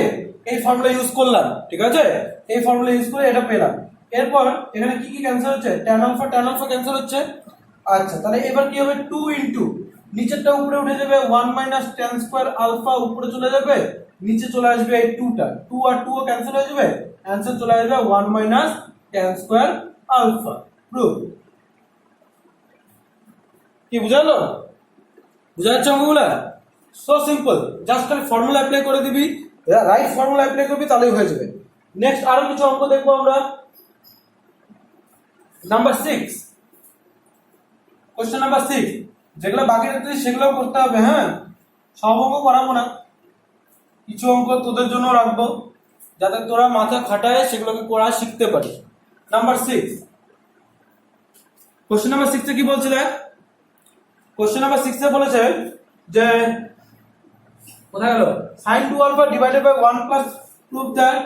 এই ফর্মুলা ইউজ করলাম, ঠিক আছে? এই ফর্মুলা ইউজ করে এটা পেলাম। এরপর এখানে কি কি ক্যান্সেল হচ্ছে, tan আলফা ক্যান্সেল হচ্ছে। আচ্ছা তাহলে এবার কি হবে, 2 ইনটু নিচেরটা উপরে উঠে যাবে, 1 মাইনাস tan স্কয়ার আলফা উপরে চলে যাবে, নিচে চলে আসবে এই 2টা, 2 আর 2 ক্যান্সেল হয়ে যাবে, অ্যানসার চলে আসবে 1 minus tan square alpha. Proof. কি বুঝালো, বুঝা যাচ্ছে অঙ্কগুলা? সো সিম্পল, জাস্ট খালি ফর্মুলা অ্যাপ্লাই করে দিবি, রাইট ফর্মুলা অ্যাপ্লাই করবি তাহলেই হয়ে যাবে। নেক্সট আরো কিছু অঙ্ক দেখবো আমরা। নাম্বার 6, কোশ্চেন নাম্বার 6, যেগুলো বাকি রাখতে সেগুলো করতে হবে। হ্যাঁ, সব অঙ্ক করাবো না, কিছু অঙ্ক তোদের জন্য রাখবো যাতে তোরা মাথা খাটায় সেগুলোকে করা শিখতে পারিস। নাম্বার 6, কোশ্চেন নাম্বার 6 এ কি বলছে দেখ, কোশ্চেন নাম্বার 6 এ বলেছে যে কোথায় গেল, sin 2 alpha divided by 1 plus prove that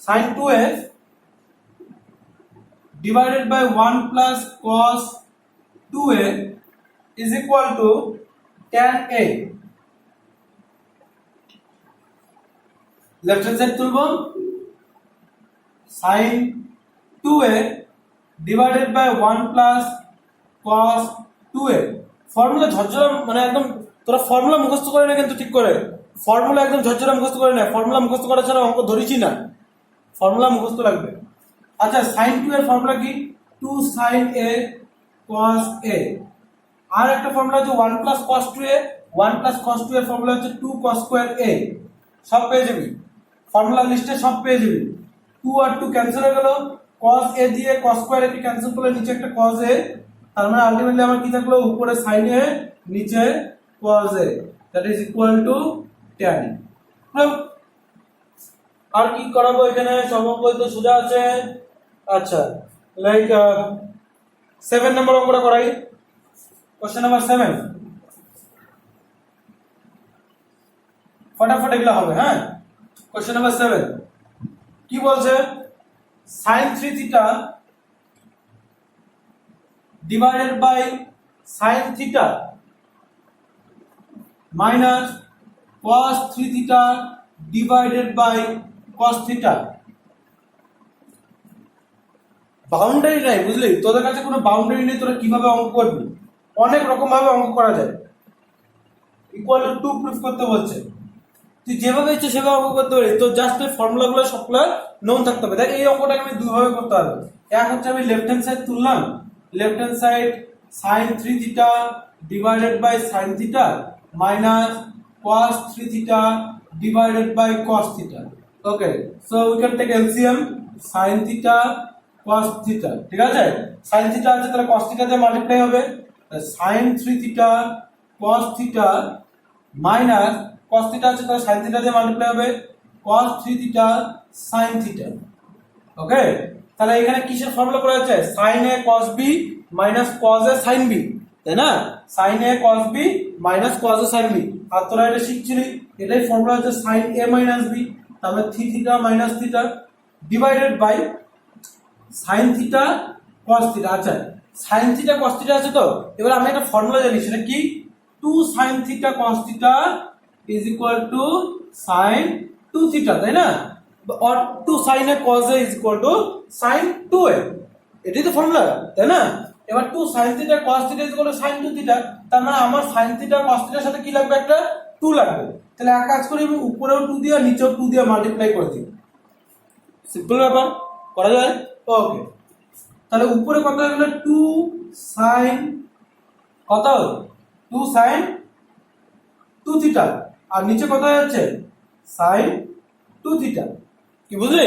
sin 2s divided by 1 plus cos 2a is equal to tan a। Left hand side तुलबो, sin 2a divided by 1 plus cos 2a। ফর্মুলা ঝরঝরা মানে একদম তোরা ফর্মুলা মুখস্থ করে না, কিন্তু ঠিক করে ফর্মুলা একদম ঝরঝরা মুখস্থ করে না, ফর্মুলা মুখস্থ করা ছাড়া অঙ্ক ধরিছি না, ফর্মুলা মুখস্থ লাগবে। আচ্ছা sin 2 এর ফর্মুলা কি, 2 sin a cos a। আর একটা ফর্মুলা হচ্ছে 1 plus cos 2a, 1 plus cos 2 এর ফর্মুলা হচ্ছে 2 cos square a। সব পেয়ে যাবি, ফর্মুলা লিস্টে সব পেয়ে যাবি। 2 আর 2 ক্যান্সেল হয়ে গেল, cos a দিয়ে cos square a K cancel করলে নিচে একটা cos a, তার মানে আলটিমেটলি আমার কি থাকলো, উপরে sin a নিচে cos a, that is equal two tan। আর কি করাবো এখানে, সব অঙ্ক তো সোজা আছে। আচ্ছা লাইক 7 নম্বর অঙ্কটা করাই, কোশ্চেন নাম্বার 7, ফটাফট এগুলো হবে। হ্যাঁ, কোশ্চেন নাম্বার 7 কি বলছে, sin 3 theta divided by sin theta minus cos 3 theta divided by cos theta. Boundary নাই, বুঝলি, তোদের কাছে কোনো বাউন্ডারি নেই, তোরা কিভাবে অঙ্ক করবি, অনেক রকম ভাবে অঙ্ক করা যায়। ইকুয়াল টু 2 প্রুফ করতে বলছে, তুই যেভাবে ইচ্ছে সেভাবে অঙ্ক করতে পারিস, তো জাস্ট এই ফর্মুলাগুলো সবগুলো নোন থাকতে হবে। দেখ এই অঙ্কটাকে আমি দুই ভাবে করতে পারবো। এক হচ্ছে আমি লেফট হ্যান্ড সাইড তুললাম, left hand side sin 3 theta divided by sin theta minus cos 3 theta divided by cos theta. Okay, so we can take LCM, sin theta cos theta, ঠিক আছে, sin থিটা আছে তাহলে cos theta দিয়ে multiply হবে, sin 3 theta cos theta minus cos theta আছে তাহলে sin theta দিয়ে multiply হবে, cos 3 theta sin theta. Okay, তাহলে এখানে কিসের ফর্মুলা করা হচ্ছে, sin a cos b minus cos a sin b, তাই না, sin a cos b minus cos a sin b। আর তোরা এটা শিখছিলি, এটাই ফর্মুলা হচ্ছে sin a মাইনাস b, তাহলে theta minus theta divided by sin theta cos theta. আচ্ছা sin থিটা cos থিটা আছে, তো এবার আমি একটা ফর্মুলা জানি, সেটা কি, 2 sin theta cos theta is equal two sin 2 theta, তাই না, or 2 sin a cos a is equal to sin 2a, এটাই তো ফর্মুলা, তাই না। এবার 2 sin theta cos theta is equal to sin 2 theta, তার মানে আমার sin থিটা cos থিটার সাথে কি লাগবে, একটা 2 লাগবে। তাহলে এক কাজ করি, আমি উপরেও 2 দিয়ে নিচেও 2 দিয়ে মাল্টিপ্লাই করে দিই, সিম্পল ব্যাপার, করা যায়। ওকে, তাহলে উপরে কত হয়ে গেল, 2 sin কত, 2 sin 2 থিটা, আর নিচে কত হয়ে যাচ্ছে, sin 2 থিটা। কি বুঝলে,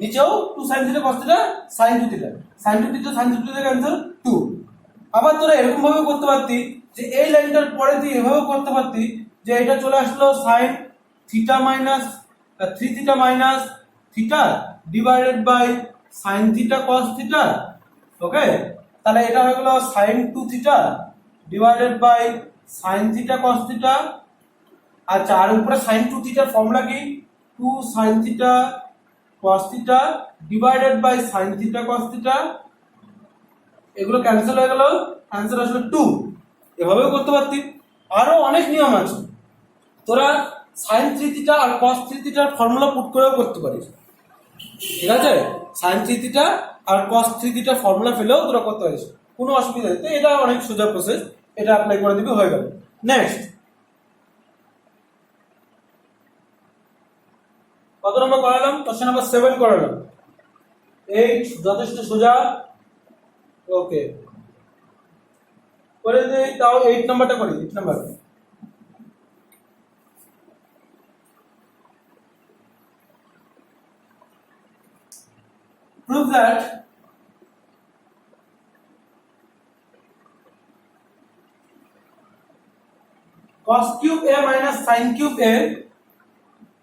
নিচেও 2 sin theta cos theta sin 2 theta, sin 2 theta sin 2 theta cancel 2। আবার তোরা এরকম ভাবে করতে পারতি যে এই লাইনটার পরে তুই এভাবে করতে পারতি যে এটা চলে আসলো sin theta minus 3 theta minus theta divided by sin theta cos theta. Okay, তাহলে এটা হয়ে গেল sin 2 theta divided by sin theta cos theta. আচ্ছা, আর উপরে sin 2 থিটার ফর্মুলা কি, 2 sin theta cos theta divided by sin theta cos theta. এগুলো ক্যান্সেল হয়ে গেল, आंसर আসলে 2। এভাবেও করতে পারতি, আরো অনেক নিয়ম আছে, তোরা সাইন থ্রি থিটা আর কস থ্রি থিটার ফর্মুলা পুট করেও করতে পারিস, ঠিক আছে? সাইন থ্রি থিটা আর কস থ্রি থিটার ফর্মুলা ফেলেও তোরা করতে পারিস, কোনো অসুবিধা নেই। তো এটা অনেক সোজা প্রসেস, এটা অ্যাপ্লাই করে দিবি, হয়ে গেল। নেক্সট কত নম্বর করালাম? কোশ্চেন নাম্বার 7 করালাম। 8 যথেষ্ট সোজা, ওকে করে দিই। তাও 8 নাম্বারটা করি, 8 number. Prove that cos cube a minus sin cube a,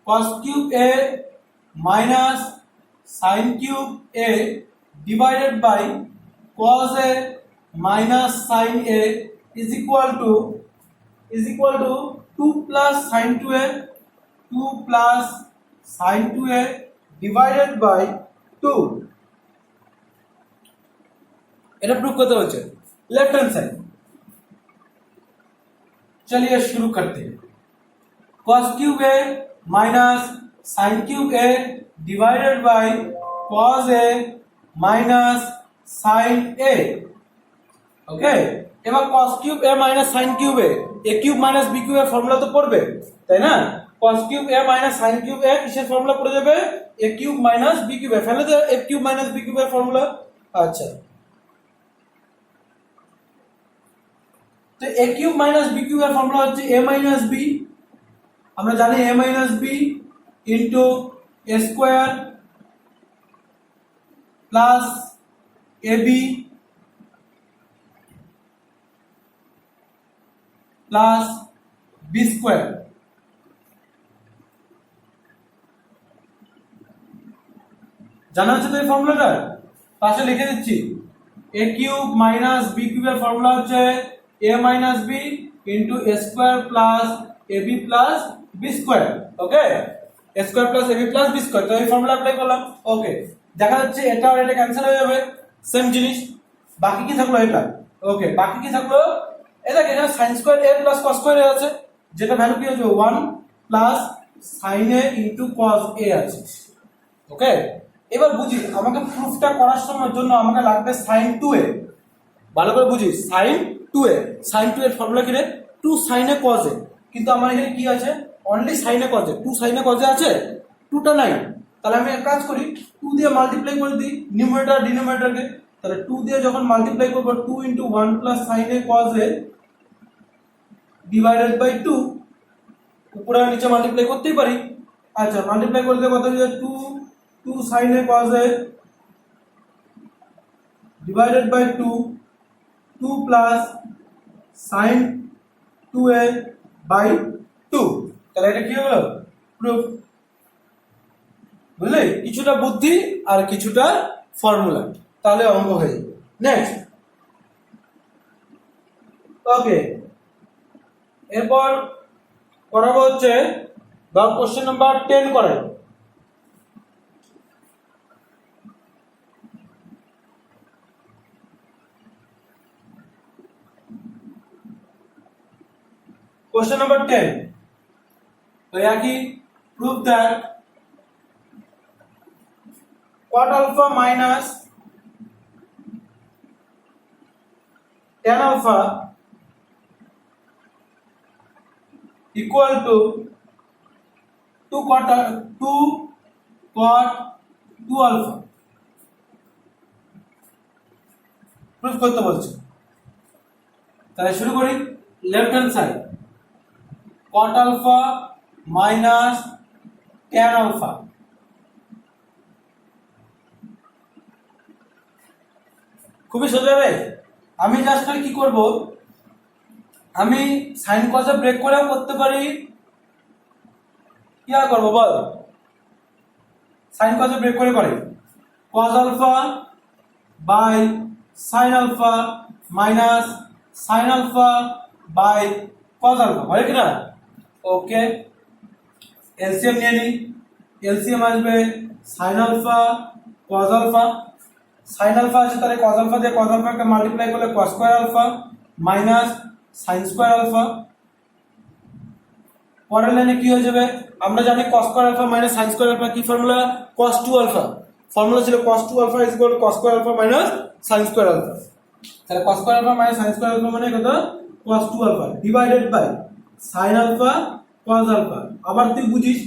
cos cube a minus sin cube a divided by cos a minus sin a is equal to 2 plus sin 2a, 2 plus sin 2a divided by 2। এটা prove करते बच्चे, left hand side. चलिए शुरू करते हैं। cos cube a minus sin cube a divided by cos a minus sin a, okay. এবার cos cube a minus sin cube a cube minus b cube এর formula তো পড়বে, তাই না? cos cube a minus sin cube a কিসের formula পড়ে যাবে? a cube minus b cube ফেলে দে a cube minus b cube এর ফর্মুলা। আচ্ছা, তো a cube minus b cube এর ফর্মুলা হচ্ছে a মাইনাস b, আমরা জানি a minus b into a square plus ab plus b square. জানা আছে তো এই ফর্মুলাটা? পাশে লিখে দিচ্ছি, a cube minus b cube এর ফর্মুলা হচ্ছে a minus b into a square plus ab plus b square, okay. a square plus ab plus b square, তো এই ফর্মুলা অ্যাপ্লাই করলাম, ওকে। দেখা যাচ্ছে এটা আর এটা ক্যান্সেল হয়ে যাবে, সেম জিনিস। বাকি কি থাকলো? এটা, ওকে। বাকি কি থাকলো? এটা কি না, sin square a plus cos square a আছে, যেটা ভ্যালু কি হবে 1 plus sin a into cos a আছে, ওকে। এবার বুঝি, আমাকে প্রুফটা করার সময় জন্য আমাকে লাগবে sin 2a। ভালো করে বুঝি, sin 2a, sin 2 এর ফর্মুলা কি রে? 2 sin a cos a, কিন্তু আমার এখানে কি আছে? Only sin a cos a, 2 sin a cos a আছে, 2টা নাই। তাহলে আমি এক কাজ করি, 2 দিয়ে মাল্টিপ্লাই করে দিই নিউমারেটর ডিনোমিনেটরকে। তাহলে 2 দিয়ে যখন মাল্টিপ্লাই করব, 2 into 1 plus sin a cos a divided by 2, উপরে আর নিচে মাল্টিপ্লাই করতেই পারি। আচ্ছা, মাল্টিপ্লাই করতে কত হয়ে যায়? 2 sin a cos a divided by 2 plus sin 2a by 2, তাহলে এটা কি হলো? প্রুফ। বুঝলে? কিছুটা বুদ্ধি আর কিছুটা ফর্মুলা, তাহলে অঙ্ক হয়ে যাবে। নেক্সট, ওকে। এরপর করাবো হচ্ছে কোশ্চেন নাম্বার 10 করাবো। Question number 10. तो यहाँ की prove that cot alpha minus tan alpha equal to 2 cot 2 alpha। prove করতে বলছে, তাহলে শুরু করি। Left hand side, cot alpha minus tan alpha, খুবই সোজা রে। আমি জাস্ট কি করব, আমি সাইন কজে ব্রেক করেও করতে পারি। কি আর করবো বল? সাইন কজে ব্রেক করে cos alpha by sin alpha minus sin alpha by cos alpha, হয় কি না? ওকে, এলসিএম নিয়ে নিই। এলসিএম আসবে sin alpha cos alpha, sin alpha আছে, তাহলে cos alpha দিয়ে cos alpha কে মাল্টিপ্লাই করলে cos square alpha minus sin square alpha, পরের লাইনে কি হয়ে যাবে, আমরা জানি cos square alpha minus sin square alpha কি ফর্মুলা, cos 2 আলফা। ফর্মুলা ছিল cos 2 alpha cos square alpha minus sin square alpha. তাহলে cos square alpha minus sin square alpha মানে কত, cos 2 alpha divided by sin alpha cos alpha. আবার তুই বুঝিস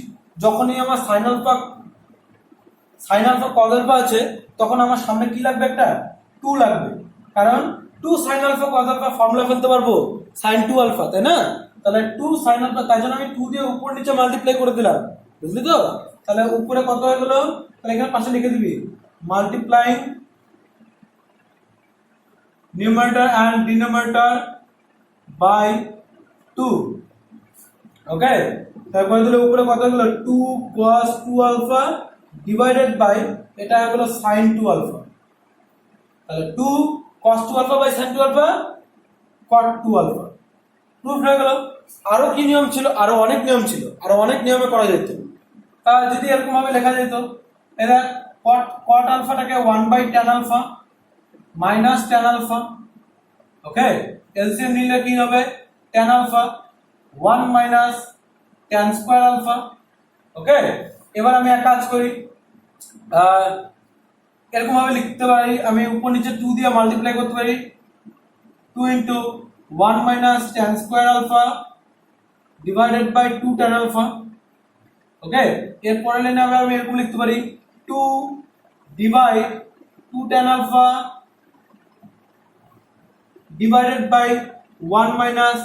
যখনই আমার sin আলফা cos আলফা আছে তখন আমার সামনে কি লাগবে, একটা 2 লাগবে, কারণ 2 sin alpha cos alpha formula ফেলতে পারবো sin 2 আলফা, তাই না? তাহলে 2 sin আলফা, তাই জন্য আমি 2 দিয়ে উপর নিচে মাল্টিপ্লাই করে দিলাম, বুঝলি তো? তাহলে উপরে কত হয়ে গেল, তাহলে এখানে পাশে লিখে দিবি multiplying numerator and denominator by 2, ওকে? তারপরে দিলে উপরে কত হলো 2 cos 2 আলফা ডিভাইডেড বাই এটা হলো sin 2 আলফা। তাহলে 2 cos 2 alpha by sin 2 alpha cot 2 alpha. Proof হয়ে গেল। আরো কি নিয়ম ছিল, আরো অনেক নিয়ম ছিল, আরো অনেক নিয়মে করা যেত। তা যদি এরকম ভাবে লেখা যেত, এটা cot আলফাটাকে 1 বাই tan alpha minus tan alpha, okay? LCM নিলে কি হবে, tan alpha 1 minus tan square alpha, okay? এবার আমি এক কাজ করি, এরকম ভাবে লিখতে পারি, আমি উপর নিচে 2 দিয়ে মাল্টিপ্লাই করতে পারি, 2 into 1 minus tan square alpha divided by 2 tan alpha, okay? এর পরের লাইনে আমি এরকম লিখতে পারি 2 divide 2 tan alpha divided by 1 minus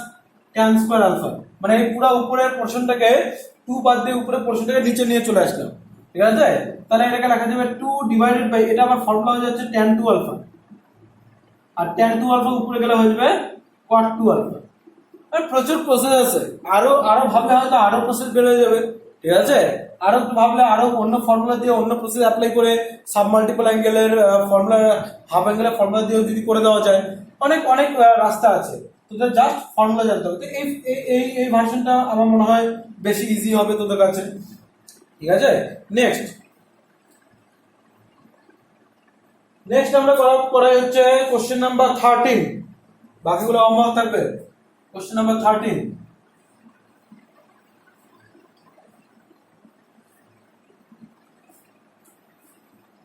tan square alpha. মানে এই পুরো উপরের পোরশনটাকে 2 বাদ দিয়ে উপরের পোরশনটাকে নিচে নিয়ে চলে আসলাম, ঠিক আছে? তাহলে এটাকে লেখা যাবে 2 ডিভাইডেড বাই, এটা আমার ফর্মুলা হয়ে যাচ্ছে tan 2 আলফা, আর tan 2 আলফা উপরে গেলে হয়ে যাবে cot 2 আলফা। আর প্রচুর প্রসেস আছে, আরো ভাবলে হয়তো আরো প্রসেস বের হয়ে যাবে, ঠিক আছে? আরো ভাবলে আরো অন্য ফর্মুলা দিয়ে অন্য প্রসেস অ্যাপ্লাই করে সাব মাল্টিপল অ্যাঙ্গেলের ফর্মুলা, হাফ অ্যাঙ্গেলের ফর্মুলা দিয়েও যদি করে দেওয়া যায়, অনেক অনেক রাস্তা আছে। তোদের জাস্ট ফর্মুলা জানতে হবে। তো এই ভার্সনটা আমার মনে হয় বেশি ইজি হবে তোদের কাছে, ঠিক আছে? নেক্সট আমরা করা হচ্ছে কোশ্চেন নাম্বার 13, বাকিগুলো হোমওয়ার্ক থাকবে। কোশ্চেন নাম্বার 13,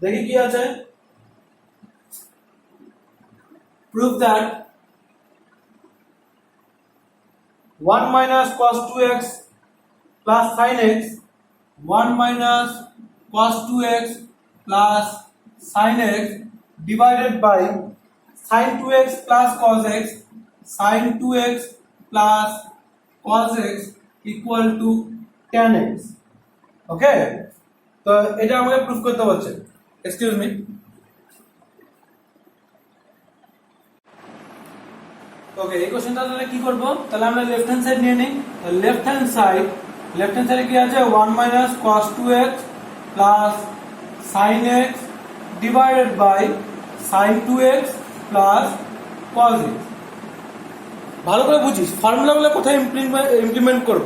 দেখি কি আছে। prove that 1 minus cos 2x plus sin x, 1 minus cos 2x plus sin x divided by sin 2x plus cos x, sin 2x plus cos x equal to tan x, ওকে? তো এটা আমাকে proof করতে বলছে। Excuse me, ওকে? এই কোশ্চেনটা তাহলে কি করব, তাহলে আমরা লেফট হ্যান্ড সাইড নিয়ে নিই। লেফট হ্যান্ড সাইডে কি আছে, 1 minus cos 2x plus sin x divided by sin 2x plus cos x। ভালো করে বুঝিস ফর্মুলাগুলো কোথায় ইমপ্লিমেন্ট করব।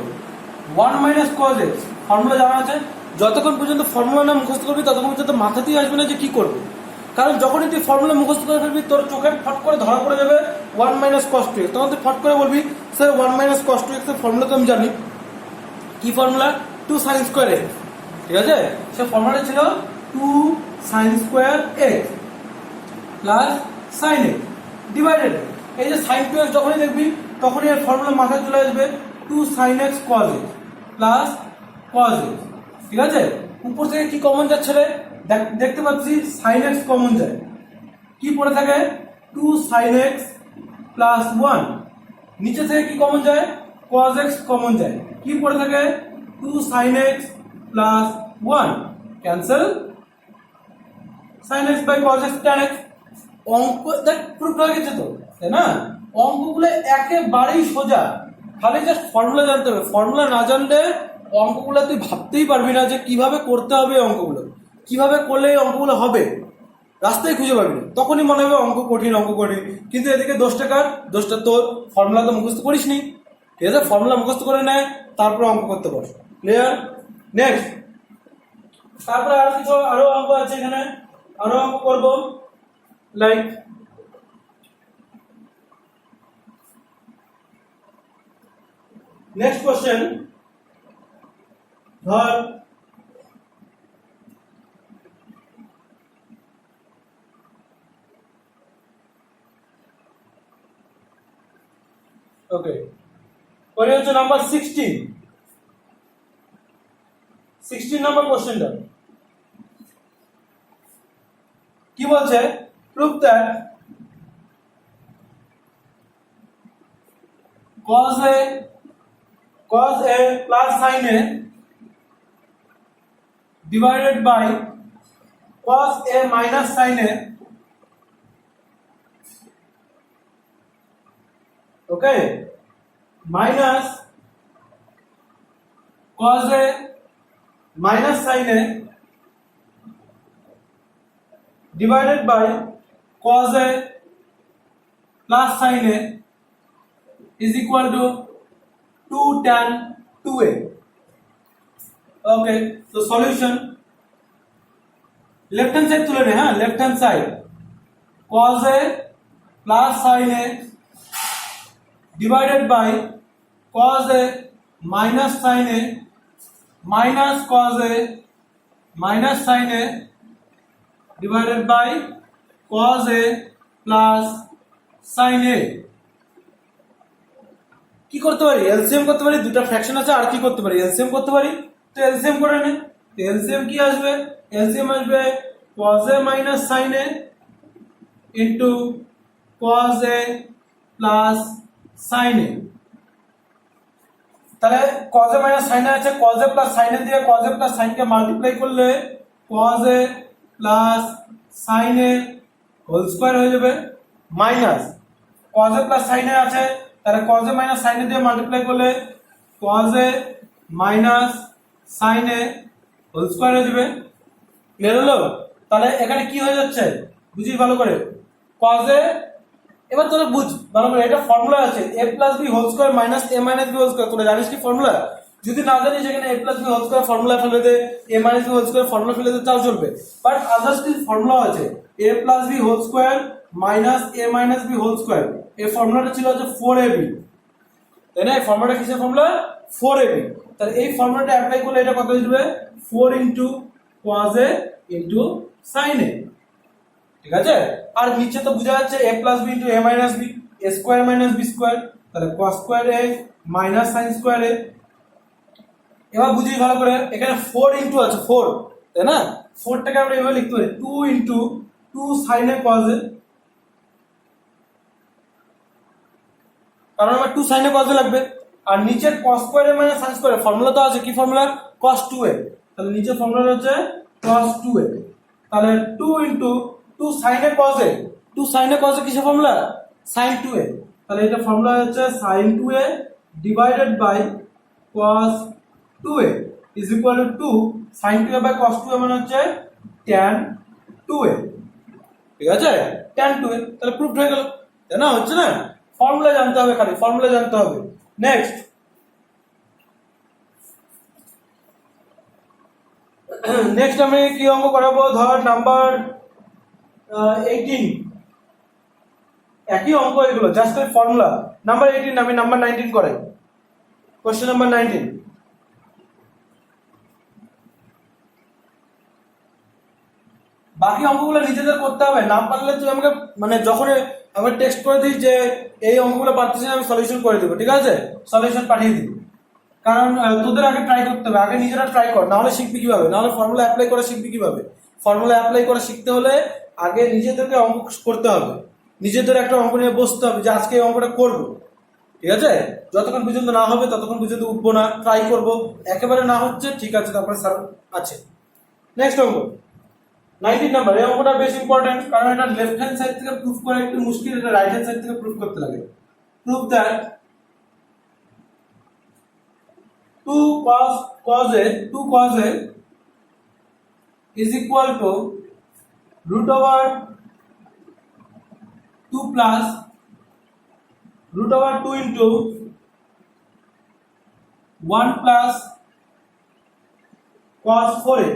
1 minus cos x ফর্মুলা জানা আছে, যতক্ষণ পর্যন্ত ফর্মুলা না মুখস্থ করবি ততক্ষণ পর্যন্ত মাথাতেই আসবে না যে কি করবো, কারণ যখনই তুই ফর্মুলা মুখস্থ করে ফেলবি তোর চোখে ফট করে ধরা পড়ে যাবে 1 minus cos 2x, তখন তুই ফট করে বলবি স্যার 1 minus cos 2x এর ফর্মুলা তো আমি জানি, কি ফর্মুলা, 2 sin স্কয়ার x, ঠিক আছে? সে ফর্মুলাটা ছিল 2 sin square x plus sin x divided, এই যে sin 2x যখনই দেখবি তখনই এর ফর্মুলা মাথায় চলে আসবে 2 sin x cos x plus cos x, ঠিক আছে? উপর থেকে কি কমন যাচ্ছে রে, দেখতে পাচ্ছি sin x কমন যায়, কি পড়ে থাকে 2 sin x প্লাস 1, নিচে থেকে কি কমন যায়, cos x কমন যায়, কি পড়ে থাকে 2 sin x plus 1, cancel, sin x by cos x tan x। অঙ্ক দেখ প্রুফ হয়ে গেছে তো, তাই না? অঙ্কগুলো একেবারেই সোজা, খালি জাস্ট ফর্মুলা জানতে হবে। ফর্মুলা না জানলে অঙ্কগুলো তুই ভাবতেই পারবি না যে কিভাবে করতে হবে, অঙ্কগুলো কিভাবে করলে অঙ্কগুলো হবে, রাস্তায় খুঁজে পাবি না, তখনই মনে হবে অঙ্ক কঠিন। কিন্তু এদিকে দোষটা তোর, ফর্মুলা তো মুখস্থ করিস নি, ঠিক আছে? ফর্মুলা মুখস্থ করে নেয়, তারপরে অঙ্ক করতে পারো। ক্লিয়ার? নেক্সট, তারপরে আরো অঙ্ক আছে এখানে, আরো অঙ্ক করবো। লাইক নেক্সট কোশ্চেন, ধর ওকে পরে হচ্ছে নাম্বার 16 নম্বর কোশ্চেনটা কি বলছে prove that cos a plus sin a divided by cos a minus sin a, okay, minus cos a minus sin a divided by cos a plus sin a is equal to 2 tan 2a. Okay, so solution left hand side তুলে নে হ্যাঁ left hand side cos a plus sin a divided by cos a minus sin a minus cos a minus sin a divided by cos a plus sin a. কি করতে পারি LCM করতে পারি দুটো fraction আছে আর কি করতে পারি এলসিএম করতে পারি তো এলসিএম করে নে এলসিএম কি আসবে এলসিএম আসবে cos a minus sin a into cos a plus sin a তাহলে cos a minus sin a আছে cos a plus sin a দিয়ে cos a plus sin কে মাল্টিপ্লাই করলে cos a plus sin a whole square হয়ে যাবে minus cos a plus sin a আছে তাহলে cos a minus sin a দিয়ে multiply করলে cos a minus sin a whole square হয়ে যাবে ক্লিয়ার হলো তাহলে এখানে কি হয়ে যাচ্ছে বুঝিস ভালো করে cos a এবার তোরা বুঝ ভালো করে এটা ফর্মুলা আছে a + b whole square minus a - b whole square তোরা জানিস কি ফর্মুলা যদি না জানিস এখানে a + b whole square formula ফেলে দে a - b whole square formula ফেলে দে তাও চলবে বাট আদার্স কি ফর্মুলা আছে a + b whole square minus a - b whole square এই ফর্মুলাটা ছিল হচ্ছে 4ab তাই না এই ফর্মুলাটা কিসের ফর্মুলা 4ab তাহলে এই ফর্মুলাটা অ্যাপ্লাই করলে এটা কত দিবে 4 cos a sin a ঠিক আছে আর নিচে তো বোঝা যাচ্ছে a + b a - b a square - b square তাহলে cos square a minus sin square a এবার বুঝি ভালো করে এখানে 4 আছে 4 তাই না 4 টাকে আমরা এভাবে লিখতে পারি 2 2 sin a cos a কারণ আমার 2 sin a cos a লাগবে আর নিচের cos square a - sin square formula তো আছে কি ফর্মুলা cos 2a তাহলে নিচের ফর্মুলা হচ্ছে cos 2a তাহলে 2 sin a cos a 2 sin a cos a কিসের ফর্মুলা sin 2a তাহলে এটা ফর্মুলা হচ্ছে sin 2a divided by cos 2a is equal to 2 sin 2a by cos 2a মানে হচ্ছে tan 2a ঠিক আছে tan 2a তাহলে প্রুফড হয়ে গেল তাই না হচ্ছে না ফর্মুলা জানতে হবে খালি ফর্মুলা জানতে হবে নেক্সট নেক্সট আমি কি অঙ্ক করাবো ধর নাম্বার 18 একই অঙ্ক এগুলো জাস্ট ফর্মুলা নাম্বার 18 আমি নাম্বার 19 করাই কোশ্চেন নাম্বার 19 বাকি অঙ্কগুলো নিজেদের করতে হবে না পারলে তুই আমাকে মানে যখন আমি টেক্সট করে দিই যে এই অঙ্কগুলো পারতেছি আমি সলিউশন করে দেবো ঠিক আছে সলিউশন পাঠিয়ে দিব কারণ তোদের আগে ট্রাই করতে হবে আগে নিজেরা ট্রাই কর না হলে শিখবি কিভাবে না হলে ফর্মুলা অ্যাপ্লাই করে শিখবি কিভাবে ফর্মুলা অ্যাপ্লাই করে শিখতে হলে আগে নিজেদেরকে অঙ্ক করতে হবে নিজেদের একটা অঙ্ক নিয়ে বসতে হবে যে আজকে এই অঙ্কটা করব ঠিক আছে যতক্ষণ পর্যন্ত না হবে ততক্ষণ পর্যন্ত উঠবো না ট্রাই করব একেবারে না হচ্ছে ঠিক আছে তারপরে স্যার আছে নেক্সট অঙ্ক 19 নাম্বার এই অঙ্কটা বেশ ইম্পর্টেন্ট কারণ এটা লেফট হ্যান্ড সাইড থেকে প্রুফ করা একটু মুশকিল এটা রাইট হ্যান্ড সাইড থেকে প্রুফ করতে লাগে proof that 2 cos a is equal to root over 2 plus root over 2 into 1 plus cos 4a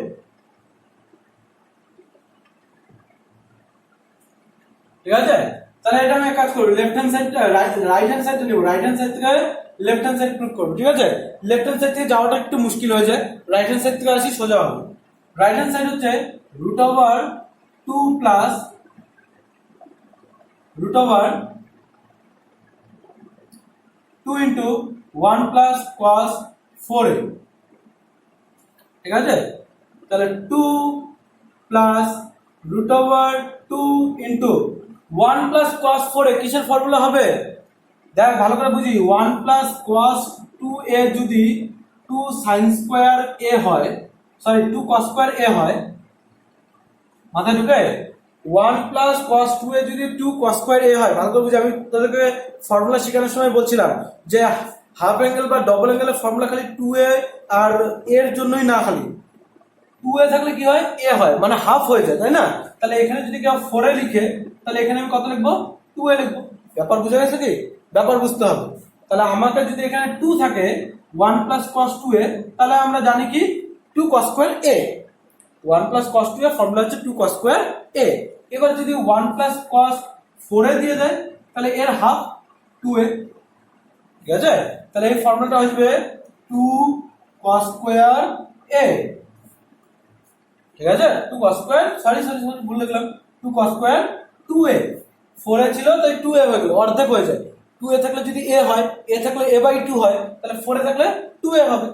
ঠিক আছে তাহলে এটা আমি এক কাজ করব লেফট হ্যান্ড সাইডটা রাইট হ্যান্ড সাইডটা নেব রাইট হ্যান্ড সাইড থেকে লেফট হ্যান্ড সাইড প্রুফ করবো, ঠিক আছে। লেফট হ্যান্ড সাইড থেকে যাওয়াটা একটু মুশকিল হয়ে যায়, রাইট হ্যান্ড সাইড থেকে আসি সোজা হবে। রাইট হ্যান্ড সাইড হচ্ছে root over 2 plus root over 2 into 1 plus cos 4a, ঠিক আছে। তাহলে 2 plus root over 2 into 1 plus cos 4a কিসের ফর্মুলা হবে দেখ ভালো করে বুঝি। 1 প্লাস কস 2a যদি 2 সাইন স্কোয়ার a হয়, সরি 2 কস স্কোয়ার a হয়, মাথায় ঢুকে 1 প্লাস কস 2a যদি 2 কস স্কোয়ার a হয়, ভালো করে বুঝি। আমি তোদেরকে ফর্মুলা শেখানোর সময় বলছিলাম যে হাফ অ্যাঙ্গেল বা ডবল অ্যাঙ্গেলের ফর্মুলা খালি 2a আর এর জন্যই না, খালি 2a থাকলে কি হয় a হয়, মানে হাফ হয়ে যায়, তাই না। তাহলে এখানে যদি কেউ 4a লিখে তাহলে এখানে আমি কত লিখবো 2a লিখবো। ব্যাপার বুঝে গেছে কি, ব্যাপার বুঝতে হবে। তাহলে আমাকে যদি এখানে 2 থাকে 1 প্লাস কস 2a, তাহলে আমরা জানি কি 2 cos square a, 1 plus cos 2a formula হচ্ছে 2 কস স্কোয়ার a। এবার যদি 1 প্লাস কস 4a দিয়ে দেয় তাহলে এর হাফ 2a, ঠিক আছে। তাহলে এই ফর্মুলাটা আসবে 2 কস স্কোয়ার a, ঠিক আছে। 2 cos স্কয়ার, সরি ভুল লিখলাম, 2 cos স্কয়ার 2a, 4a ছিল তাই 2a হয়ে গেল, অর্ধেক হয়ে যায়। 2a থাকলে যদি a হয়, a থাকলে a/2 হয়, তাহলে 4a থাকলে 2a হবে।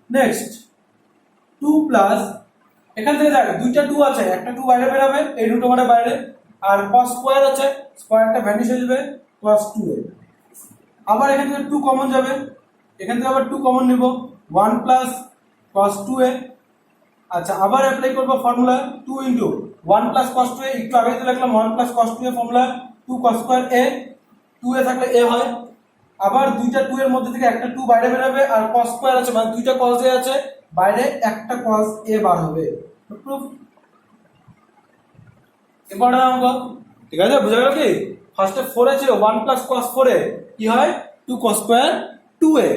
নেক্সট 2 প্লাস, এখান থেকে দেখ দুইটা 2 আছে, একটা 2 বাইরে বের হবে, এই দুটো মানে বাইরে, আর cos স্কয়ার আছে, স্কয়ারটা ভ্যানিশ হয়ে যাবে, cos 2a। আবার এখান থেকে 2 কমন যাবে, এখান থেকে আবার 2 কমন নিব, 1 প্লাস cos 2a। আচ্ছা, আবার অ্যাপ্লাই করব formula 2 into 1 plus cos 2a, একটু আগে তো লিখলাম 1 plus cos 2a formula 2 cos square a, 2a থাকলে a হয়। আবার দুইটা 2 এর মধ্যে থেকে একটা 2 বাইরে বের হবে, আর cos স্কয়ার আছে মানে দুইটা cos a আছে, বাইরে একটা cos a বার হবে। প্রুফ ইম্পর্টেন্ট অঙ্ক, ঠিক আছে, বুঝা গেল কি। ফার্স্টে 4a ছিল, 1 প্লাস cos 4a কি হয় 2 cos স্কয়ার 2a,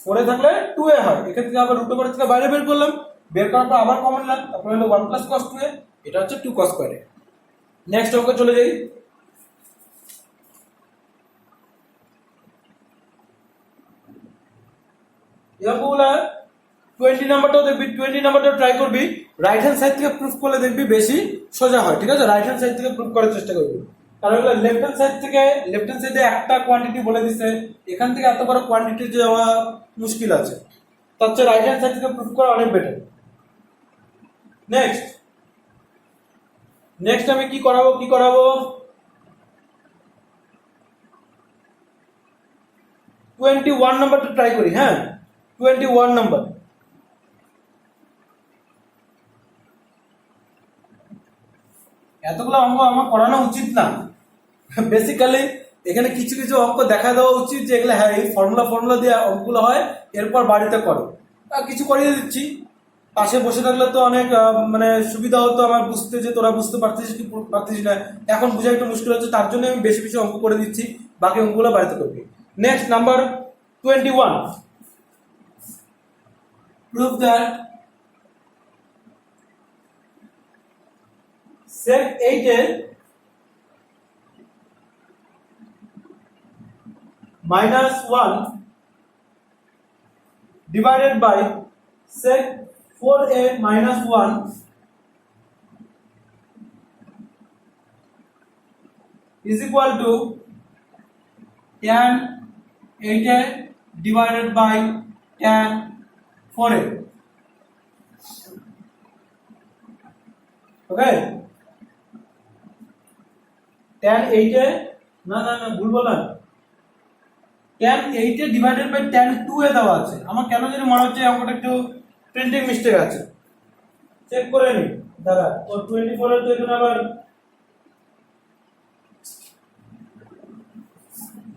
4a থাকলে 2a হয়। এখান থেকে আবার রুট ওভার থেকে বাইরে বের করলাম, বের করার পর আবার কমন নিলাম, তারপর হলো 1 প্লাস cos 2a, এটা হচ্ছে 2 cos স্কয়ার a। নেক্সট অঙ্ক চলে যাই। এই অঙ্কগুলা 20 নাম্বারটাও দেখবি, 20 নাম্বারটাও ট্রাই করবি, রাইট হ্যান্ড সাইড থেকে প্রুফ করলে দেখবি বেশি সোজা হয়, ঠিক আছে। রাইট হ্যান্ড সাইড থেকে প্রুফ করার চেষ্টা করবি, কারণ এগুলো লেফট হ্যান্ড সাইড থেকে, লেফট হ্যান্ড সাইডে একটা কোয়ান্টিটি বলে দিছে, এখান থেকে এত বড় কোয়ান্টিটি যাওয়া মুশকিল আছে, তার চেয়ে রাইট হ্যান্ড সাইড থেকে প্রুফ করা অনেক বেটার। নেক্সট আমি কি করাবো 21 নাম্বারটা ট্রাই করি। হ্যাঁ, 21 নাম্বার। এতগুলো অঙ্ক আমার করানো উচিত না, বেসিক্যালি এখানে কিছু কিছু অঙ্ক দেখা দেওয়া উচিত যে এগুলো হ্যাঁ এই ফর্মুলা দিয়ে অঙ্কগুলো হয়, এরপর বাড়িতে করো। কিছু করিয়ে দিচ্ছি, পাশে বসে থাকলে তো অনেক মানে সুবিধা হতো আমার বুঝতে, যে তোরা বুঝতে পারছিস কি পারছিস না, এখন বোঝা একটু মুশকিল হচ্ছে, তার জন্য আমি বেশি বেশি অঙ্ক করে দিচ্ছি, বাকি অঙ্কগুলো বাড়িতে করবি। Next number 21, prove that sec 8 minus 1 divided by sec 4a minus 1 is equal to tan 8a divided by tan 4a. Okay, tan 8a না ভুল বললাম, tan 8a divided by tan 2a দেওয়া আছে। আমার কেন জানি মনে হচ্ছে অঙ্কটা একটু প্রিন্টিং মিস্টেক আছে, চেক করে নি দাদা। ও 24 এর তো এখানে আবার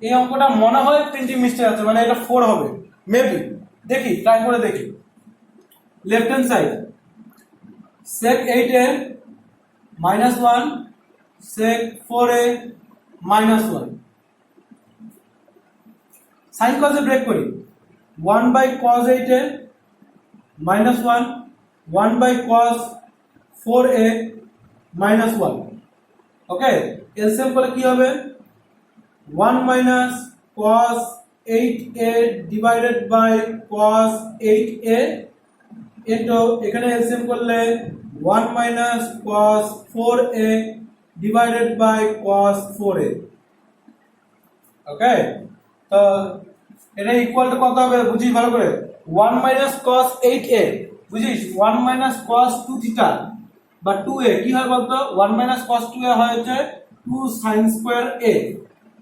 এই অঙ্কটা মনে হয় প্রিন্টিং মিস্টেক আছে, মানে এটা 4 হবে মেবি, দেখি ট্রাই করে দেখি। Left hand side sec 8a minus 1 sec 4a minus 1, sine কসে ব্রেক করি, 1 by cos 8a minus 1 1 by cos 4a minus 1। Okay, LCM করলে কি হবে 1 minus cos 8a divided by cos 8a into এখানে LCM করলে 1 minus cos 4a divided by cos 4a। Okay, তো এটা equal to কত হবে বুঝিস ভালো করে, 1 মাইনাস cos 8a বুঝিস 1 মাইনাস cos 2 থিটা বা 2a কি হয় বলতো, 1 মাইনাস cos 2a হয় হচ্ছে 2 sin স্কয়ার a।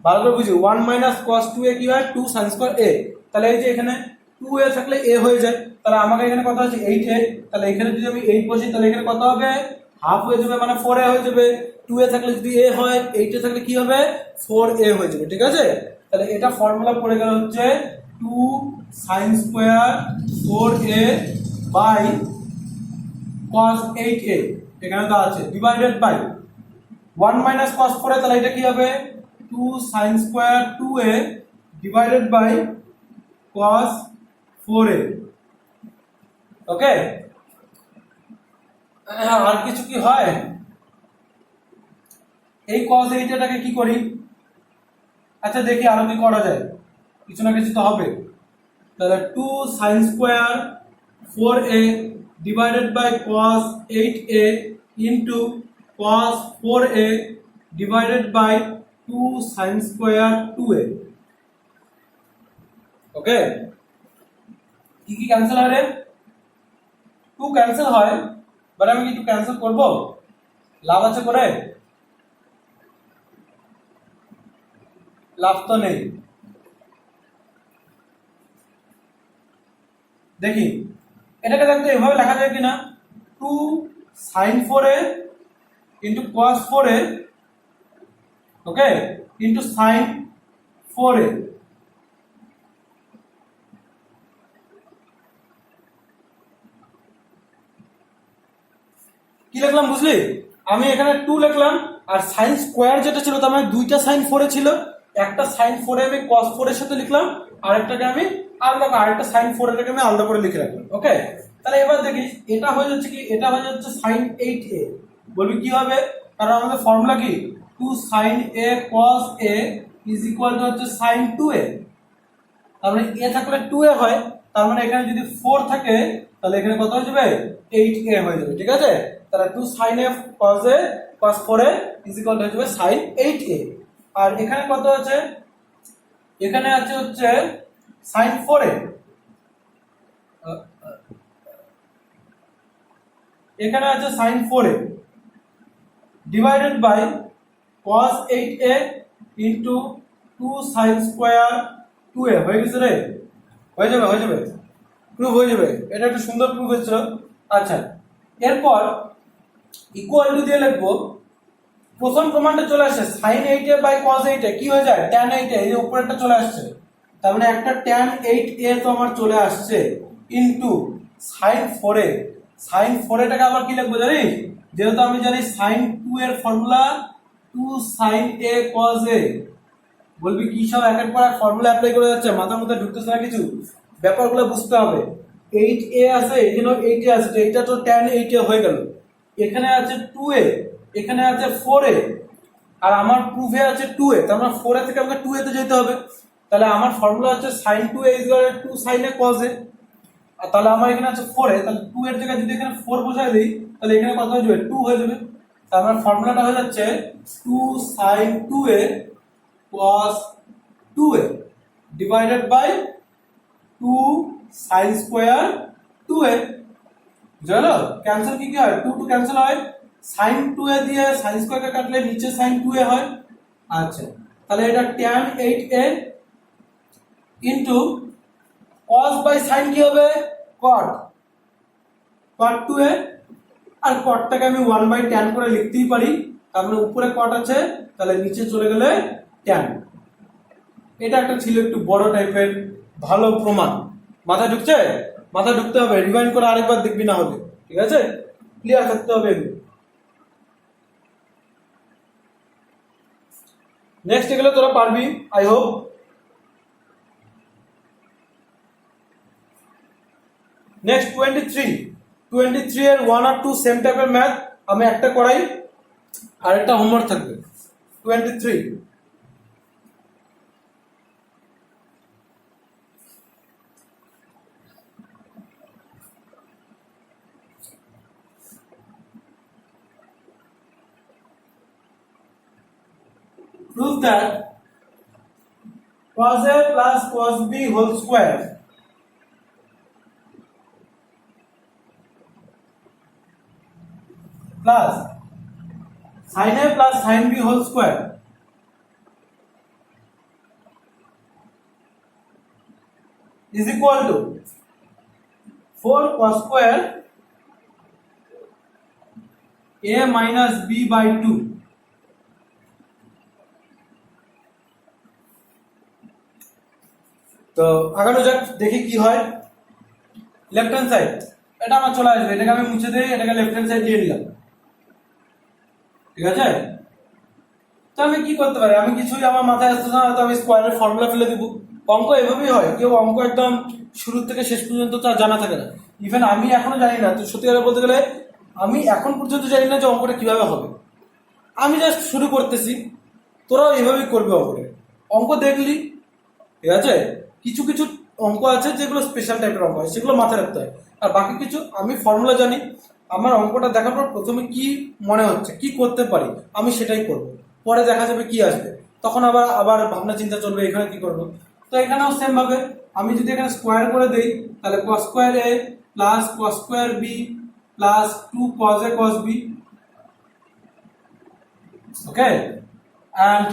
ভালো করে বুঝি, 1 মাইনাস cos 2a কি হয় 2 sin স্কয়ার a। তাহলে এই যে এখানে 2a থাকলে a হয়ে যায়, তাহলে আমাকে এখানে কত আছে 8a, তাহলে এখানে যদি আমি 8 বসি তাহলে এখানে কত হবে হাফ হয়ে যাবে, মানে 4a হয়ে যাবে। 2a থাকলে যদি a হয় 8a থাকলে কি হবে 4a হয়ে যাবে, ঠিক আছে। তাহলে এটা ফর্মুলা পড়ে গেল হচ্ছে 2 sin square 4a by cos 8a, এখানে তো আছে divided by 1 minus cos 4a, তাহলে এটা কি হবে 2 sin square 2a divided by cos 4a। Okay, আর কিছু কি হয়, এই cos 8টাকে কি করি, আচ্ছা দেখি আরো কি করা যায়, কিছু না কিছু তো হবে। তাহলে 2 sin square 4a divided by cos 8a into cos 4a divided by 2 sin square 2a। Okay, কি কি ক্যান্সেল হয় রে, 2 ক্যান্সেল হয়, বাট আমি কি 2 ক্যান্সেল করব, লাভ আছে করে, লাভ তো নেই। দেখি এটাকে দেখতে এভাবে লেখা যায় কিনা, 2 sin 4a into cos 4a, ওকে, ইন্টু sin 4a। কি লিখলাম বুঝলি, আমি এখানে 2 লিখলাম, আর sin স্কয়ার যেটা ছিল তার মানে দুইটা sin 4a ছিল, একটা sin 4a আমি cos 4 এর সাথে লিখলাম, আরেকটাকে আমি আরেকটা sin 4 এটাকে আমি আলাদা করে লিখে রাখলাম। ওকে, তাহলে এবার দেখি এটা হয়ে যাচ্ছে কি, এটা হয়ে যাচ্ছে sin 8a, বলবি কি হবে, কারণ আমাদের ফর্মুলা কি 2 sin a cos a is equal two হচ্ছে sin 2a, তার মানে a থাকলে 2a হয়, তার মানে এখানে যদি 4 থাকে তাহলে এখানে কত হয়ে যাবে 8a হয়ে যাবে, ঠিক আছে। তাহলে 2 sin a cos 4a is equal two হয়ে যাবে sin 8a। আর এখানে কত আছে, এখানে আছে হচ্ছে sin 4a, এখানে আছে sin 4a divided by cos 8a into 2 sin square 2a হয়ে গেছে রে, হয়ে যাবে প্রুফ হয়ে যাবে, এটা একটা সুন্দর প্রুফ হয়েছিল। আচ্ছা, এরপর ইকুয়াল টু দিয়ে লিখবো, প্রথম প্রমাণটা চলে আসছে sin 8a by cos 8a কি হয়ে যায় tan 8a, এই যে উপরেরটা চলে আসছে, তার মানে একটা tan 8a তো আমার চলে আসছে, into sin 4a, sin 4a টাকে আবার কি লিখবো জানিস, যেহেতু আমি জানি sin 2 এর formula 2 sin a cos a, বলবি কি সব একের পর এক ফর্মুলা অ্যাপ্লাই করে যাচ্ছে, মাথার মধ্যে ঢুকতেছে না কিছু, ব্যাপারগুলো বুঝতে হবে। 8a আছে, এখানেও 8a আছে, তো এটা তো tan 8a হয়ে গেল, এখানে আছে 2a, এখানে আছে 4a, আর আমার প্রুফে আছে 2a, তার মানে 4a থেকে আমাকে 2a তে যেতে হবে, তাহলে আমার ফর্মুলা হচ্ছে sin 2a = 2 sin a cos a। আর তাহলে আমার এখানে আছে 4a, তাহলে 2 এর জায়গায় যদি এখানে 4 বসাই দিই তাহলে এখানে কত হয়ে যাবে 2 হয়ে যাবে, তার মানে ফর্মুলাটা হয়ে যাচ্ছে 2 sin 2a cos 2a divided by 2 sin square 2a। বুঝলো, ক্যান্সেল কি হয়, 2 টু ক্যান্সেল হয়, sin 2a দিয়ে sin স্কয়ার কে কাটলে নিচে sin 2a হয়। আচ্ছা, তাহলে এটা tan 8a into cos by sin কি হবে cot 2a, আর cotটাকে আমি 1 বাই tan করে লিখতেই পারি, তার মানে উপরে cot আছে তাহলে নিচে চলে গেলে tan। এটা একটা ছিল একটু বড় টাইপের ভালো প্রমাণ, মাথা ঢুকছে, মাথা ঢুকতে হবে, রিভাইন্ড করে আরেকবার দেখবি না হলে, ঠিক আছে, ক্লিয়ার থাকতে হবে। নেক্সট এগুলো তোরা পারবি আই হোপ। নেক্সট 23 এর 1 আর 2 সেম টাইপের ম্যাথ, আমি একটা করাই আর একটা হোমওয়ার্ক থাকবে। 23 prove that cos A plus cos B whole square plus sin A plus sin B whole square is equal to 4 cos square A minus B by 2. তো আগানো যাক, দেখি কি হয়। লেফট হ্যান্ড সাইড এটা আমার চলে আসবে, এটাকে আমি মুছে দিই, এটাকে লেফট হ্যান্ড সাইড দিয়ে দিলাম, ঠিক আছে। তো আমি কি করতে পারি, আমি কিছুই আমার মাথায় আসছে না, তো আমি স্কোয়ারের ফর্মুলা ফেলে দিব। অঙ্ক এভাবেই হয়, কেউ অঙ্ক একদম শুরু থেকে শেষ পর্যন্ত তার জানা থাকে না। ইভেন আমি এখনো জানি না, তো সত্যি কথা বলতে গেলে আমি এখন পর্যন্ত জানি না যে অঙ্কটা কিভাবে হবে। আমি জাস্ট শুরু করতেছি, তোরাও এভাবেই করবে। অঙ্ক দেখলি, ঠিক আছে। কিছু কিছু অঙ্ক আছে যেগুলো স্পেশাল টাইপের অঙ্ক হয়, সেগুলো মাথায় রাখতে হয়। আর বাকি কিছু আমি ফর্মুলা জানি, আমার অঙ্কটা দেখার পর প্রথমে কি মনে হচ্ছে, কি করতে পারি, আমি সেটাই করব। পরে দেখা যাবে কি আসবে, তখন আবার আবার ভাবনা চিন্তা চলবে এখানে কি করব। তো এখানেও সেম ভাবে আমি যদি এখানে স্কোয়ার করে দেই, তাহলে cos square a plus cos square b plus 2 cos a cos b, okay. And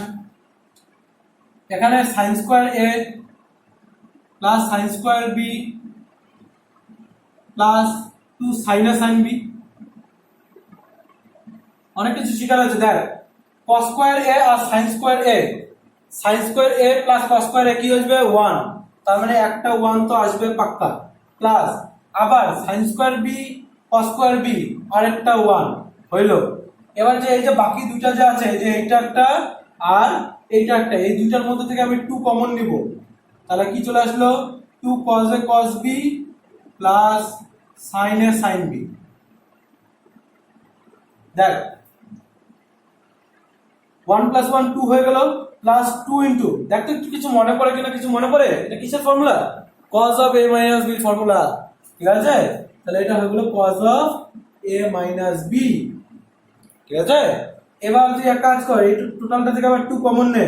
এখানে sin square a plus sin square b plus 2 sin a sin b। অনেক কিছু শিকার আছে, দেখ cos স্কোয়ার a আর sin square a, sin square a plus cos square a কি আসবে 1, তার মানে একটা 1 তো আসবে পাক্কা, প্লাস আবার sin square b cos square b আরেকটা 1 হইলো। এবার যে এই যে বাকি দুইটা যে আছে, যে এইটা একটা আর এইটা একটা, এই দুইটার মধ্যে থেকে আমি 2 কমন নিব, তাহলে কি চলে আসলো 2 cos a cos b plus sin a sin b। দেখ 1 প্লাস 1 2 হয়ে গেল, প্লাস 2 ইন্টু, দেখতে একটু কিছু মনে পড়ে কিনা, কিছু মনে পড়ে, এটা কিসের formula, cos of a minus b formula, ঠিক আছে। তাহলে এটা হয়ে গেল cos of a minus b, ঠিক আছে। এবার তুই এক কাজ কর, এই টোটালটা থেকে আবার 2 কমন নে,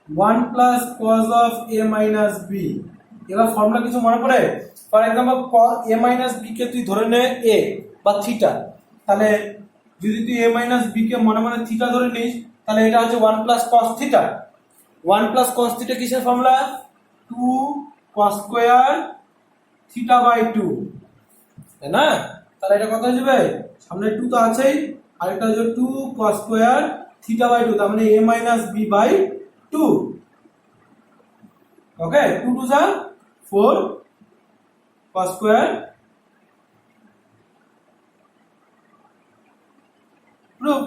1 plus cos of a minus b। এবার ফর্মুলা কিছু মনে পড়ে, for example cos a minus b কে তুই ধরে নে a বা থিটা, তাহলে যদি তুই a মাইনাস b কে মনে মনে থিটা ধরে নিস, তাহলে এটা হচ্ছে 1 plus cos theta. 1 plus cos theta কিসের formula, 2 cos square theta by 2, তাই না। তাহলে এটা কত হয়ে যাবে, সামনে 2 তো আছেই, আরেকটা হচ্ছে 2 cos স্কয়ার থিটা বাই 2, তার মানে a মাইনাস b বাই 2, ওকে। 2 2 যা 4 cos স্কয়ার প্রুফ,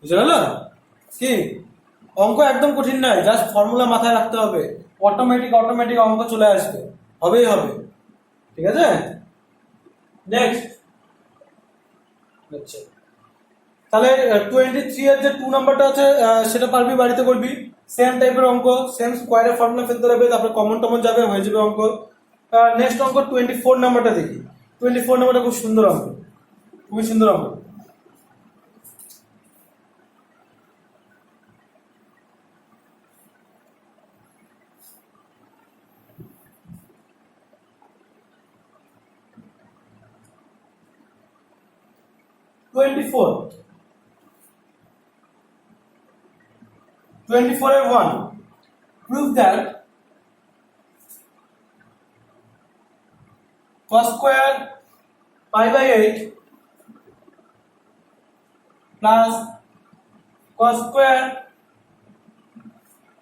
বুঝে গেল কি। অঙ্ক একদম কঠিন নয়, জাস্ট ফর্মুলা মাথায় রাখতে হবে, অটোমেটিক অঙ্ক চলে আসবে, হবেই হবে, ঠিক আছে। নেক্সট, আচ্ছা তাহলে 23 এর যে 2 নাম্বারটা আছে সেটা পারবি, বাড়িতে করবি। সেম টাইপের অঙ্ক, সেম স্কোয়ারের ফর্মুলা ফেলতে হবে, তারপরে কমন টমন যাবে, হয়ে যাবে অঙ্ক। নেক্সট অঙ্ক 24 নাম্বারটা দেখি। 24 নাম্বারটা খুব সুন্দর অঙ্ক, খুবই সুন্দর অঙ্ক। টোয়েন্টি ফোর এর 1, prove that cos square pi by 8 plus cos square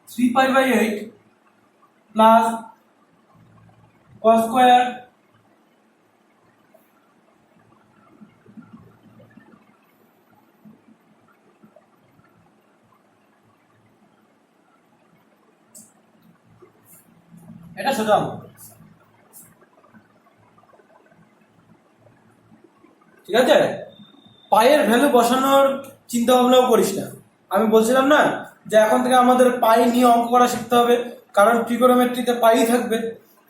3 pi by 8 plus cos square এটা সোজা অঙ্ক, ঠিক আছে। পায়ের ভ্যালু বসানোর চিন্তা ভাবনাও করিস না, আমি বলছিলাম না যে এখন থেকে আমাদের পাই নিয়ে অঙ্ক করা শিখতে হবে, কারণ ট্রিগোনোমেট্রিতে পাই থাকবে,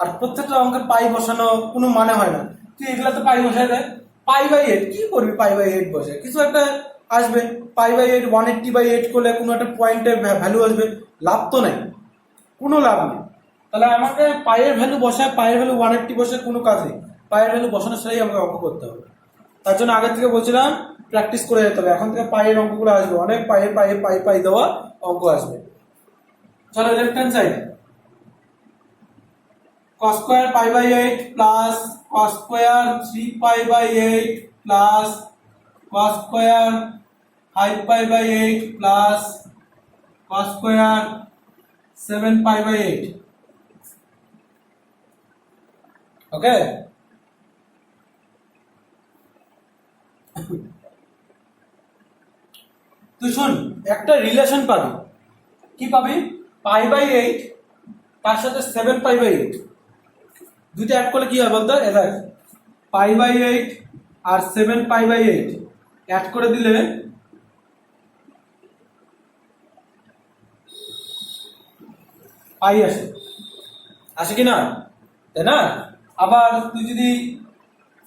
আর প্রত্যেকটা অঙ্কের পাই বসানো কোনো মানে হয় না। তুই এগুলাতে পাই বসাই দেয়, পাই বাই 8 কি করবি, পাই বাই 8 বসে কিছু একটা আসবে, π/8 180/8 করলে কোনো একটা পয়েন্টের ভ্যালু আসবে, লাভ তো নাই, কোনো লাভ নেই। তাহলে আমাকে পায়ের ভ্যালু বসায়, পায়ের ভ্যালু 180 বসে কোনো কাজ নেই, পায়ের ভ্যালু বসানোর সাথেই আমাকে অঙ্ক করতে হবে। তার জন্য আগে থেকে বলছিলাম প্র্যাকটিস করে যেতে হবে, এখন থেকে পায়ের অঙ্কগুলো আসবে, অনেক পায়ে পায়ে পাই পাই দেওয়া অঙ্ক আসবে। চলো left hand side, cos square π/8 plus cos square 3π/8 plus cos square 5π/8 plus cos square 7π/8. ওকে, তুই শোন, একটা রিলেশন পাবি, কি পাবি, π/8 তার সাথে 7π/8, দুইটা অ্যাড করলে কি হয় বলতো, দেখ π/8 আর 7π/8 অ্যাড করে দিলে পাই আসে, আসে কি না, তাই না? আবার তুই যদি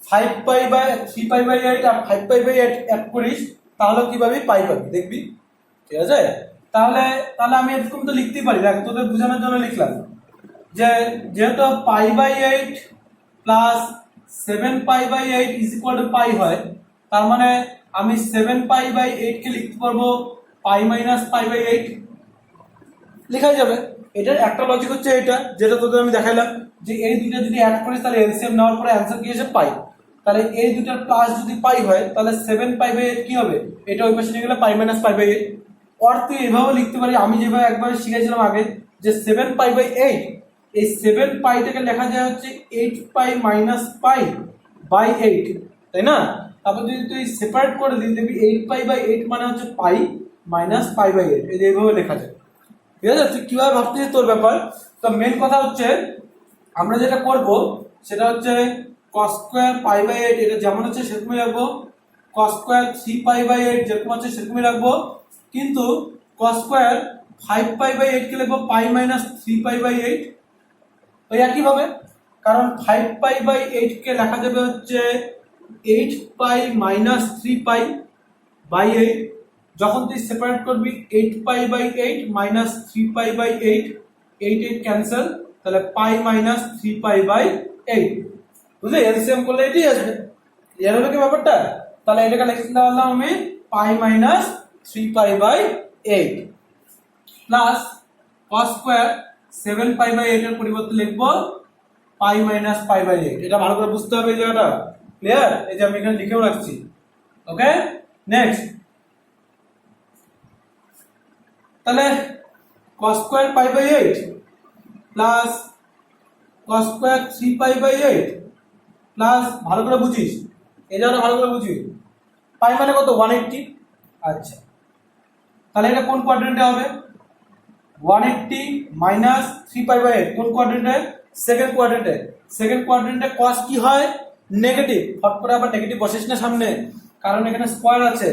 3π/8 আর 5π/8 অ্যাড করিস তাহলে কি পাবি, পাই পাবি, দেখবি, ঠিক আছে? তাহলে তাহলে আমি এরকম তো লিখতেই পারি, দেখ তোদের বোঝানোর জন্য লিখলাম যে যেহেতু π/8 প্লাস 7π/8 ইজ ইকুয়াল টু পাই হয়, তার মানে আমি 7π/8 কে লিখতে পারবো π-π/8, লেখাই যাবে। এটার একটা লজিক হচ্ছে এটা, যেটা তোদের আমি দেখাইলাম যে এই দুটো যদি অ্যাড করিস তাহলে এলসিএম নেওয়ার পরে অ্যান্সার কি এসে পাই, তাহলে এই দুটার প্লাস যদি পাই হয় তাহলে 7π/8 কি হবে, এটা ওই পাশে নিয়ে গেলে π-π/8। আর তুই এভাবে লিখতে পারি, আমি যেভাবে একবার শিখেছিলাম আগে, যে 7π/8, এই 7πটাকে লেখা যায় হচ্ছে 8π-π/8, তাই না? তারপর যদি তুই সেপারেট করে দিই দেখবি 8π/8 মানে হচ্ছে পাই মাইনাস π/8, এই যে এইভাবে লেখা যায়, ঠিক আছে? তুই কিভাবে ভাবছিস তোর ব্যাপার। তো মেন কথা হচ্ছে আমরা যেটা করব সেটা হচ্ছে cos square π/8 এটা যেমন আছে সেরকমই রাখবো, cos square 3π/8 যেরকম আছে সেরকমই রাখবো, কিন্তু cos square 5π/8 কে লিখবো π-3π/8, ওই একই ভাবে, কারণ 5π/8 কে লেখা যাবে হচ্ছে 8π-3π/8, যখন তুই সেপারেট করবি 8π/8 মাইনাস 3π/8, 8 ক্যান্সেল, তাহলে π-3π/8, বুঝলে? এলসিএম করলে এটাই আসবে, ক্লিয়ার হলো কি ব্যাপারটা? তাহলে এটাকে লিখতে পারলাম আমি π-3π/8 প্লাস cos স্কয়ার 7π/8 এর পরিবর্তে লিখবো π-π/8। এটা ভালো করে বুঝতে হবে এই জায়গাটা, ক্লিয়ার? এই যে আমি এখানে লিখেও রাখছি, ওকে? নেক্সট, তাহলে cos square π/8 plus cos square 3π/8 plus, ভালো করে বুঝিস এই জায়গাটা, ভালো করে বুঝিস, পাই মানে কত, 180। আচ্ছা, তাহলে এটা কোন কোয়াড্রেন্টে হবে, 180 মাইনাস 3π/8 কোন কোয়াড্রেন্টে, সেকেন্ড কোয়াড্রেন্টে। সেকেন্ড কোয়াড্রেন্টে cos কি হয়, নেগেটিভ, ফট করে আবার নেগেটিভ বসিস না সামনে, কারণ এখানে স্কয়ার আছে,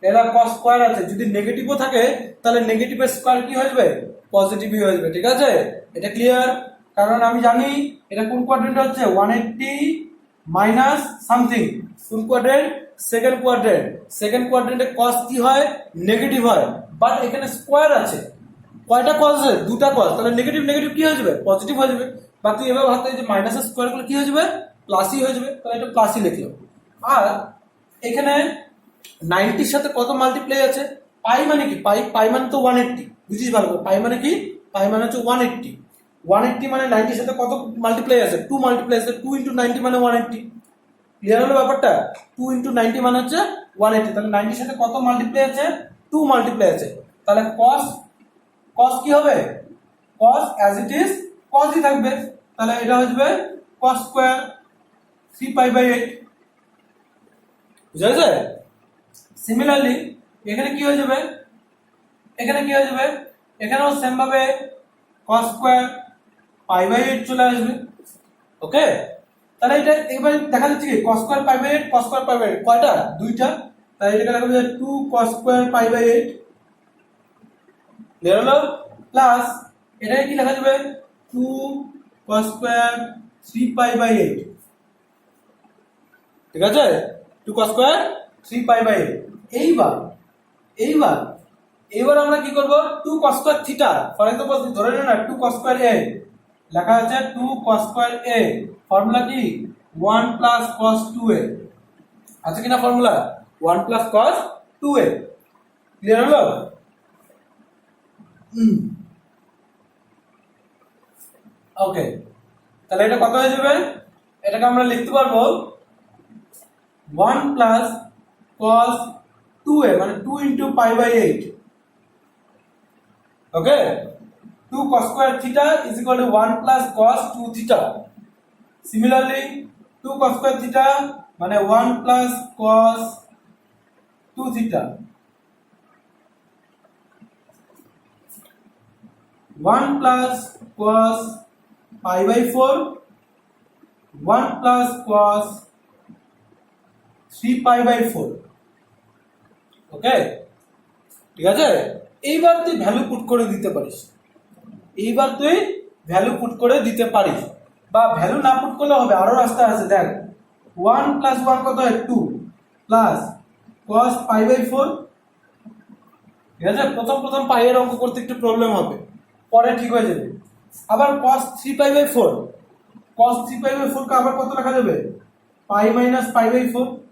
এটা cos স্কয়ার আছে, যদি নেগেটিভও থাকে তাহলে নেগেটিভের স্কয়ার কি হয়ে যাবে, পজিটিভই হয়ে যাবে, ঠিক আছে? এটা ক্লিয়ার? কারণ আমি জানি এটা কোন কোয়াড্রেন্টে হচ্ছে, 180 মাইনাস সামথিং, কোন কোয়াড্রেন্ট, সেকেন্ড কোয়াড্রেন্ট। সেকেন্ড কোয়াড্রেন্টে cos কি হয়, নেগেটিভ হয়, বাট এখানে স্কয়ার আছে, কয়টা cos আছে, দুটা cos, তাহলে নেগেটিভ নেগেটিভ কি হয়ে যাবে, পজিটিভ হয়ে যাবে। বাকি এভাবে ভাবতে যে মাইনাসের স্কয়ার করলে কি হয়ে যাবে, প্লাসই হয়ে যাবে, তাহলে এটা প্লাসই লিখলাম। আর এখানে 90 এর সাথে কত মাল্টিপ্লাই আছে, পাই মানে কি, পাই মানে তো 180, বুঝিস ভালো করে, পাই মানে কি, পাই মানে হচ্ছে 180, 180 মানে 90 এর সাথে কত মাল্টিপ্লাই আছে, 2 মাল্টিপ্লাই আছে, 2 × 90 মানে 180, ক্লিয়ার হলো ব্যাপারটা? 2 × 90 মানে হচ্ছে 180, তাহলে 90 এর সাথে কত মাল্টিপ্লাই আছে, 2 মাল্টিপ্লাই আছে, তাহলে cos কি হবে, cos অ্যাজ ইট ইজ cosই থাকবে, তাহলে এটা হয়ে যাবে cos স্কয়ার 3π/8, বুঝা গেছে? সিমিলারলি এখানে কি হয়ে যাবে, এখানে কি হয়ে যাবে, এখানেও সেম ভাবে cos স্কয়ার π/8 চলে আসবে, ওকে? তাহলে এটা এবার দেখা যাচ্ছে কি, cos স্কয়ার π/8 cos স্কয়ার π/8 কয়টা, দুইটা, তাহলে এটাকে লেখা যাবে 2 cos স্কয়ার π/8, ক্লিয়ার হলো? প্লাস এটাকে কি লেখা যাবে, 2 cos স্কয়ার 3π/8, ঠিক আছে? 2 cos স্কয়ার 3π/8, এইবার এইবার এইবার আমরা কি করব 2 cos square theta for example ধরে নিন না 2 cos স্কয়ার a লেখা আছে 2 cos স্কয়ার a ফর্মুলা কি 1 প্লাস cos 2a আছে কিনা formula 1 plus cos 2a clear হলো ওকে তাহলে এটা কত হয়ে যাবে এটাকে আমরা লিখতে পারবো 1 প্লাস cos 2a মানে 2 into pi by 8 okay 2 cos square theta is equal to 1 plus cos 2 theta similarly 2 cos square theta মানে 1 plus cos 2 theta 1 plus cos pi by 4 1 plus cos 3 pi by 4 ওকে ঠিক আছে এইবার তুই value put করে দিতে পারিস বা ভ্যালু না পুট করলে হবে আরো রাস্তা আছে দেখ 1 প্লাস 1 কত হয় 2 প্লাস cos pi by 4 ঠিক আছে প্রথম পাই এর অঙ্ক করতে একটু প্রবলেম হবে পরে ঠিক হয়ে যাবে আবার cos 3 pi by 4 cos 3 pi by 4 কে আবার কত লেখা যাবে pi minus pi by 4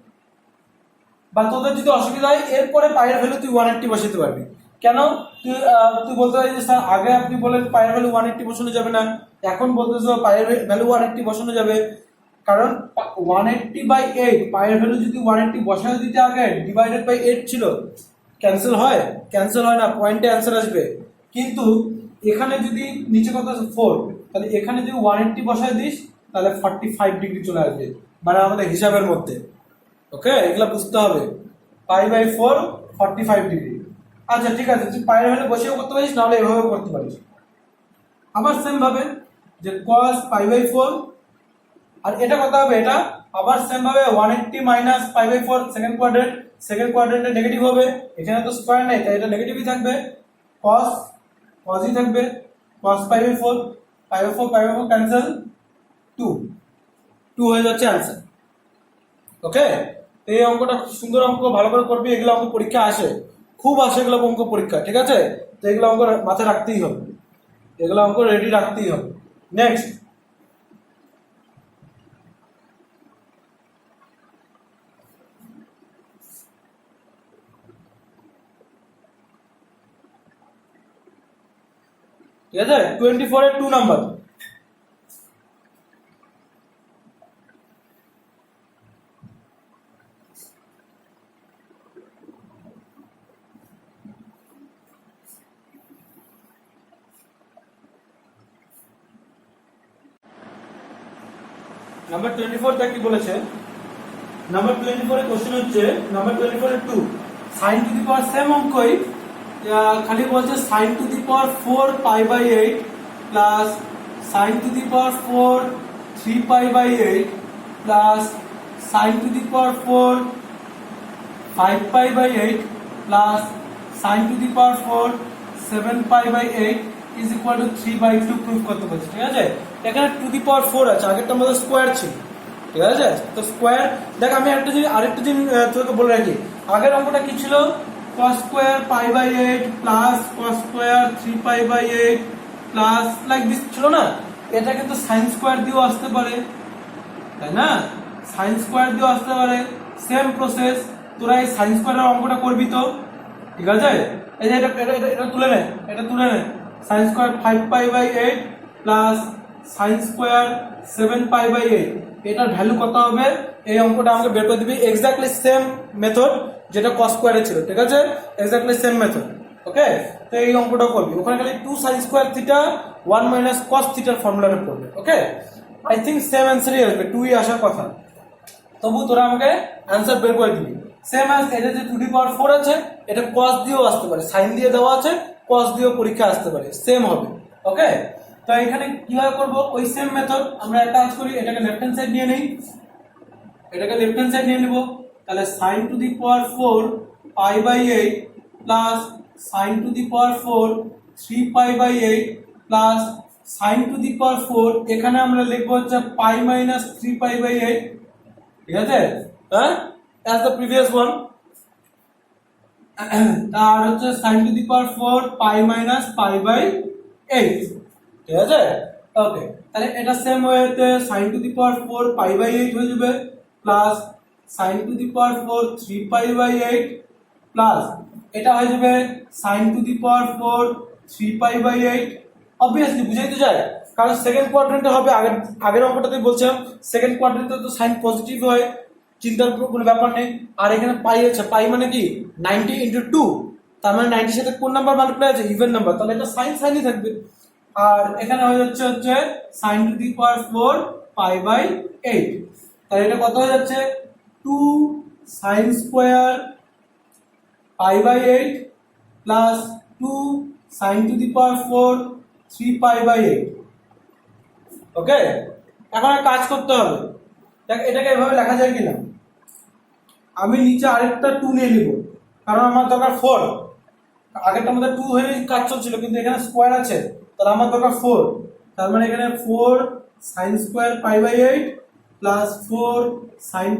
বা তোদের যদি অসুবিধা হয় এরপরে পায়ের ভ্যালু তুই 180 বসাতে পারবি কেন তুই বলতে পারিস যে স্যার আগে আপনি বলেন পায়ের ভ্যালু 180 বসানো যাবে না এখন বলতেছো পায়ের ভ্যালু 180 বসানো যাবে কারণ 180 বাই 8 পায়ের ভ্যালু যদি 180 বসানো দিতে আগে ডিভাইডেড বাই 8 ছিল ক্যান্সেল হয় না পয়েন্টে অ্যান্সার আসবে কিন্তু এখানে যদি নিচে কত আছে 4 তাহলে এখানে যদি 180 বসায় দিস তাহলে 45 ডিগ্রি চলে আসবে মানে আমাদের হিসাবের মধ্যে ওকে এগুলা বুঝতে হবে পাই বাই 4 45 ডিগ্রি আচ্ছা ঠিক আছে তুই পায়ের ভ্যালু বসিয়েও করতে পারিস নাহলে এভাবেও করতে পারিস আবার সেম ভাবে যে cos pi by 4 আর এটা কত হবে এটা আবার সেম ভাবে 180 মাইনাস pi by 4 সেকেন্ড কোয়াড্রেন্টে নেগেটিভ হবে এখানে তো স্কয়ার নাই তাই এটা নেগেটিভই থাকবে cosই থাকবে cos pi by 4 ক্যান্সেল 2 হয়ে যাচ্ছে आंसर ওকে এই অঙ্কটা খুব সুন্দর অঙ্ক ভালো করে করবি এগুলো অঙ্ক পরীক্ষা আসে খুব আসে এগুলো অঙ্ক পরীক্ষা ঠিক আছে তো এগুলো অঙ্ক মাথায় রাখতেই হবে এগুলো অঙ্ক রেডি রাখতেই হবে নেক্সট ঠিক আছে 24 এর 2 নাম্বার নাম্বার 24 টা কি বলেছে নাম্বার 24 এর কোশ্চেন হচ্ছে নাম্বার 24 এর 2 sin to the power same অঙ্কই খালি বলছে sin to the power 4 pi by 8 plus sin to the power 4 3 pi by 8 plus sin to the power 4 5 pi by 8 plus sin to the power 4 7 pi by 8 is equal to 3 by 2 proof করতে বলছে ঠিক আছে এখানে two the power 4 আছে আগেরটা আমাদের square ছিল ঠিক আছে তো স্কয়ার দেখ আমি আরেকটা জিনিস তোকে বলে রাখি আগের অঙ্কটা কি ছিল cos square pi by 8 plus cos square 3 pi by 8 plus like this ছিল না এটা কিন্তু sin স্কয়ার দিয়েও আসতে পারে তাই না sin স্কয়ার দিয়েও আসতে পারে সেম প্রসেস তোরা এই sin স্কয়ারের অঙ্কটা করবি তো ঠিক আছে এই যে এটা তুলে নে sin square 5 pi by 8 plus sin square 7 pi by 8 এটার ভ্যালু কত হবে এই অঙ্কটা আমাকে বের করে দিবি এক্স্যাক্টলি সেম মেথড যেটা cos স্কয়ারে ছিল ঠিক আছে এক্স্যাক্টলি সেম মেথড ওকে তো এই অঙ্কটা করবি ওখানে খালি 2 sin square theta 1 minus cos থিটার ফর্মুলাটা পড়বে ওকে আই থিংক সেম অ্যানসারই আসবে 2ই আসার কথা তবু তোরা আমাকে অ্যানসার বের করে দিবি সেম অ্যাজ এটা যে 2^4 আছে এটা cos দিয়েও আসতে পারে sin দিয়ে দেওয়া আছে cos দিয়েও পরীক্ষা আসতে পারে সেম হবে ওকে তো এখানে কিভাবে করব ওই সেম মেথড আমরা একটা কাজ করি এটাকে লেফট হ্যান্ড সাইড নিয়ে নেই তাহলে sin to the power 4 pi by 8 plus sin to the power 4 3 pi by 8 plus sin to the power 4 এখানে আমরা লিখব হচ্ছে pi minus 3 pi by 8 ঠিক আছে হ্যাঁ as the previous one আর হচ্ছে sin to the power 4 pi minus pi by 8, ঠিক আছে। ওকে, তাহলে এটা সেম ওয়েতে sin to the power 4 pi by 8 হয়ে যাবে plus sin to the power 4 3 pi by 8 plus এটা হয়ে যাবে sin to the power 4 3 pi by 8। Obviously বুঝাই তো যায়, কারণ সেকেন্ড কোয়াড্রেন্টে হবে, আগের অঙ্কটাতে বলছিলাম সেকেন্ড কোয়াড্রেন্টে তো সাইন পজিটিভ হয়, চিন্তার কোনো ব্যাপার নেই। আর এখানে পাই আছে, পাই মানে কি 90 ইন্টু 2, তার মানে 90 সাথে কোন নাম্বার মাল্টিপ্লাই আছে, ইভেন নাম্বার, তাহলে এটা সাইন সাইনই থাকবে। আর এখানে হয়ে হচ্ছে sine to the power 4 pi by 8, তাহলে এটা কত হয়ে যাচ্ছে 2 sine square pi by 8 plus 2 sine to the power 4 3 pi by 8। Okay, এখন একটা কাজ করতে হবে, দেখ এটাকে এভাবে লেখা যায় কিনা। আমি নিচে আরেকটা 2 নিয়ে নিব, কারণ আমার দরকার 4, আগেরটার মধ্যে 2 হয়ে কাজ চলছিল, কিন্তু এখানে স্কোয়ার আছে, তাহলে আমার দরকার 4, তার মানে এখানে 4 sine square pi by 8 plus 4 sine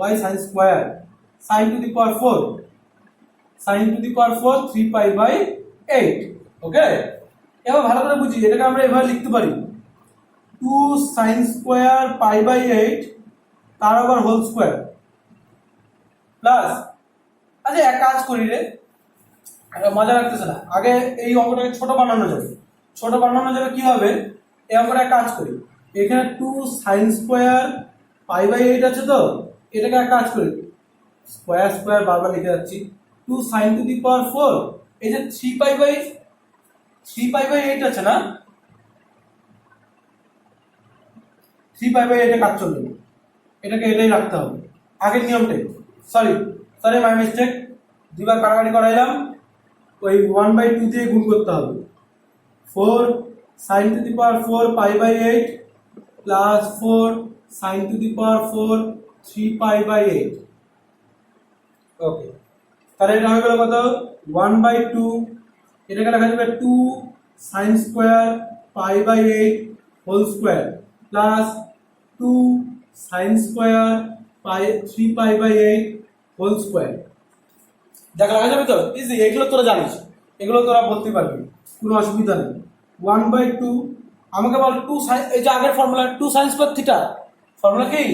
by sine square sine to the power 4 sine to the power 4 3 pi by 8। Okay, এবার ভালো করে বুঝি, এটাকে আমরা এভাবে লিখতে পারি 2 সাইন স্কোয়ার পাই বাই 8 তার আবার হোল স্কোয়ার প্লাস, আচ্ছা এক কাজ করি রে, মজা লাগতেছে না, আগে এই অঙ্কটাকে ছোট বানানো যাবে। ছোট বানানো যাবে কি হবে, এই অঙ্কটা এক কাজ করি, এখানে 2 সাইন স্কোয়ার পাই বাই 8 আছে, তো এটাকে এক কাজ করি স্কোয়ার স্কোয়ার বারবার লিখে যাচ্ছি, 2 সাইন টু দি পাওয়ার 4, এই যে 3 পাই বাই 8 আছে না, 3 পাই বাই 8 কাজ চলবে, এটাকে এটাই রাখতে হবে আগের নিয়মটাই। সরি মাই মিস্টেক, দুবার কাটাকাটি করাইলাম, ওই 1/2 দিয়ে গুণ করতে হবে। 4 sine to the power 4 pi by 8 plus 4 sine to the power 4 3 pi by 8। Okay, তাহলে এটা হয়ে গেল কত 1/2, এটাকে লেখা যাবে 2 sine square pi by 8 whole square plus 2 sine square pi 3 pi by 8 whole square. দেখা লেখা যাবে তো, ইজি, এগুলো তোরা জানিস, এগুলো তোরা বলতে পারবি, কোনো অসুবিধা নেই। 1/2 আমাকে বল 2 সাইন, এই যে আগের formula 2 sine square theta, formula কি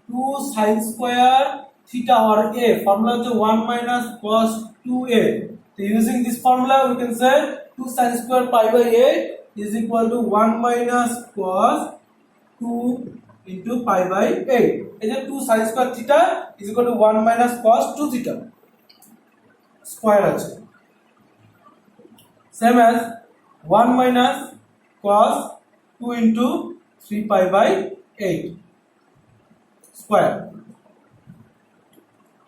2 sine square theta, or a formula হচ্ছে 1 minus cos 2a, so using this formula we can say 2 sin square pi by 8 is equal to 1 minus cos 2 into pi by 8, এই যে 2 sin square theta is equal to 1 minus cos 2 theta square আছে, same as 1 minus cos 2 into 3 pi by 8 square.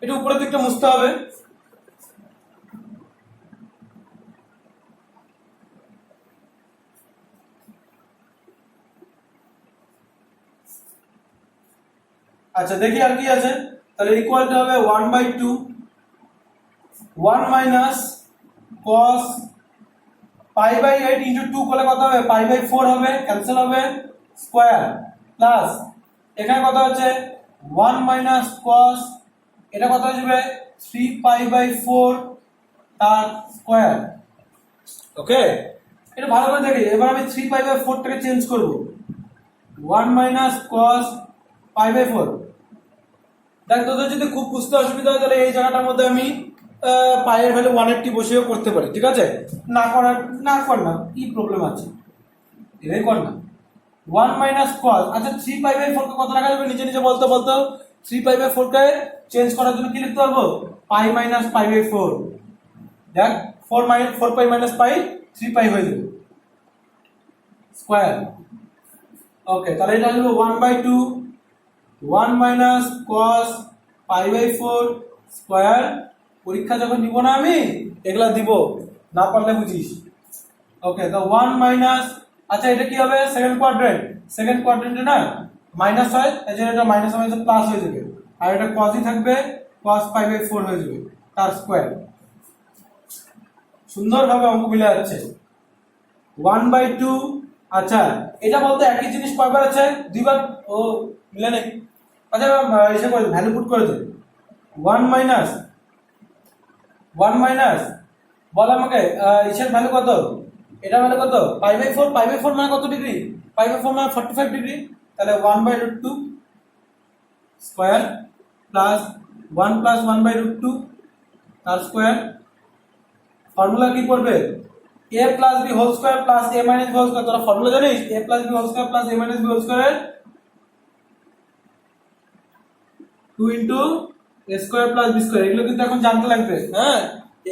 এটা উপরের দিকটা মুছতে হবে, আচ্ছা দেখি আর কি আছে, তাহলে ইকুয়ালটা হবে 1/2 1 minus cos pi by 8 into 2 করলে কত হবে, পাই বাই 4 হবে, ক্যান্সেল হবে, স্কয়ার প্লাস এখানে কত হচ্ছে 1 মাইনাস cos, এটা কত হয়ে যাবে 3 পাই বাই 4 তার স্কয়ার। ওকে, এটা ভালো করে দেখি, এবার আমি 3 পাই বাই 4 টাকে চেঞ্জ করব, 1 মাইনাস cos পাই বাই 4। দেখ তোদের যদি খুব বুঝতে অসুবিধা হয় তাহলে এই জায়গাটার মধ্যে আমি পাইয়ের ভ্যালু 180 বসিয়েও করতে পারি, ঠিক আছে, না কর না, কি প্রবলেম আছে, এটাই কর না। 1 মাইনাস cos, আচ্ছা 3 পাই বাই 4 কে কত লেখা যাবে নিচে নিচে বলতে 3 পাই বাই 4 কে চেঞ্জ করার জন্য কি লিখতে পারবো, পাই মাইনাস পাই বাই 4, দেখ 4 পাই মাইনাস পাই 3 পাই হয়ে যাবে স্কয়ার। ওকে, তাহলে এটা হলো 1/2 1 minus cos pi by 4 square. পরীক্ষা যখন নিব না আমি এগুলা দিব, না পারলে বুঝিস। ওকে, তো 1 মাইনাস, আচ্ছা এটা কি হবে সেকেন্ড কোয়াড্রেন্টে না মাইনাস হয়, এজন্য এটা মাইনাস হবে প্লাস হয়ে যাবে, আর এটা cosই থাকবে, cos পাই বাই 4 হয়ে যাবে তার স্কয়ার। সুন্দরভাবে অঙ্ক মিলে যাচ্ছে। 1/2, আচ্ছা এটা বলতে একই জিনিস কয়বার আছে, দুইবার, ও মিলে নেই, আচ্ছা এসে করে ভ্যালু পুট করে দে, 1 মাইনাস ওয়ান মাইনাস, বল আমাকে ইসের ভ্যালু কত, এটা ভ্যালু কত, পাই বাই 4, পাই বাই 4 মানে কত ডিগ্রি, পাই বাই 4 মানে 45 ডিগ্রি, তাহলে 1/√2 স্কোয়ার প্লাস 1 প্লাস 1/√2 তার স্কোয়ার। ফর্মুলা কি করবে, a plus b whole square plus a minus b whole square, তোরা ফর্মুলা জানিস, a plus b whole square plus a minus b whole square 2 into a square plus b square. এগুলো কিন্তু এখন জানতে লাগবে, হ্যাঁ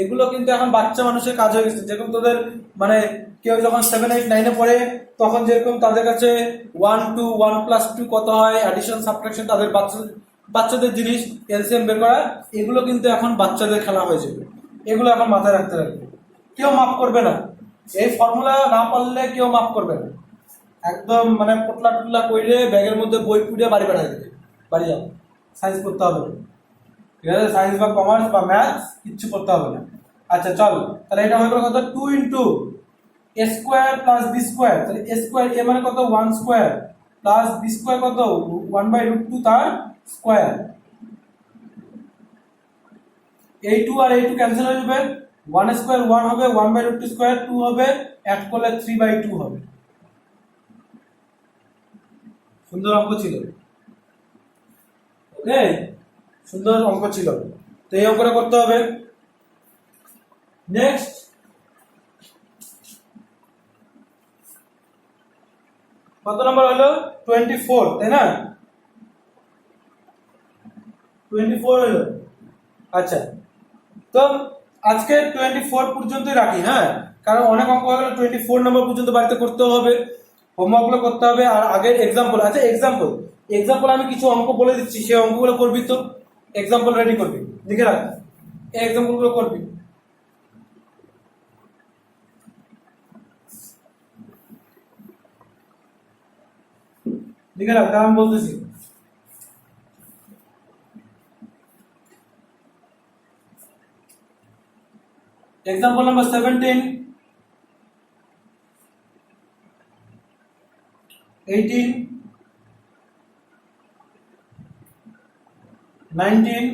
এগুলো কিন্তু এখন বাচ্চা মানুষের কাজ হয়ে গেছে। যেরকম তোদের মানে কেউ যখন 7, 8, 9 পড়ে তখন যেরকম তাদের কাছে 1, 2, 1 প্লাস 2 কত হয়, অ্যাডিশন সাবট্রাকশন, তাদের বাচ্চাদের জিনিস এলসিএম বের করা, এগুলো কিন্তু এখন বাচ্চাদের খেলা হয়ে যাবে। এগুলো এখন মাথায় রাখতে লাগবে, কেউ মাফ করবে না, এই ফর্মুলা না পারলে কেউ মাফ করবে না, একদম মানে পোটলা টুটলা কইরে ব্যাগের মধ্যে বই পুড়ে বাড়ি পাঠাই দেবে, বাড়ি যাও, সায়েন্স করতে হবে না, ঠিক আছে, সায়েন্স বা কমার্স বা ম্যাথস কিচ্ছু করতে হবে না। আচ্ছা চল, তাহলে এটা হয়ে গেল কত, 2 ইন্টু এ স্কোয়ার প্লাস বি স্কোয়ার, তাহলে এ স্কোয়ার এ মানে কত 1 স্কোয়ার প্লাস বি স্কোয়ার কত 1/√2 তার স্কোয়ার। এই 2 আর এই 2 ক্যান্সেল হয়ে যাবে, 1 স্কোয়ার 1 হবে, 1/√2 স্কোয়ার 2 হবে, অ্যাড করলে 3/2 হবে। সুন্দর অঙ্ক ছিল, ওকে, সুন্দর অঙ্ক ছিল, তো এই অঙ্কটা করতে হবে। নেক্সট কত নম্বর হলো, 24, তাই না, 24 হলো। আচ্ছা, তো আজকে 24 পর্যন্তই রাখি, হ্যাঁ, কারণ অনেক অঙ্ক হয়ে গেল, 24 নম্বর পর্যন্ত বাড়িতে করতে হবে, হোমওয়ার্কগুলো করতে হবে। আর আগের এক্সাম্পল, আচ্ছা এক্সাম্পল আমি কিছু অঙ্ক বলে দিচ্ছি, সেই অঙ্কগুলো করবি, তো এক্সাম্পল রেডি করবি, লিখে রাখ, এই এক্সাম্পলগুলো করবি। লিখে রাখ, তার আমি বলতেছি। এক্সাম্পল নাম্বার 17, 18, 19,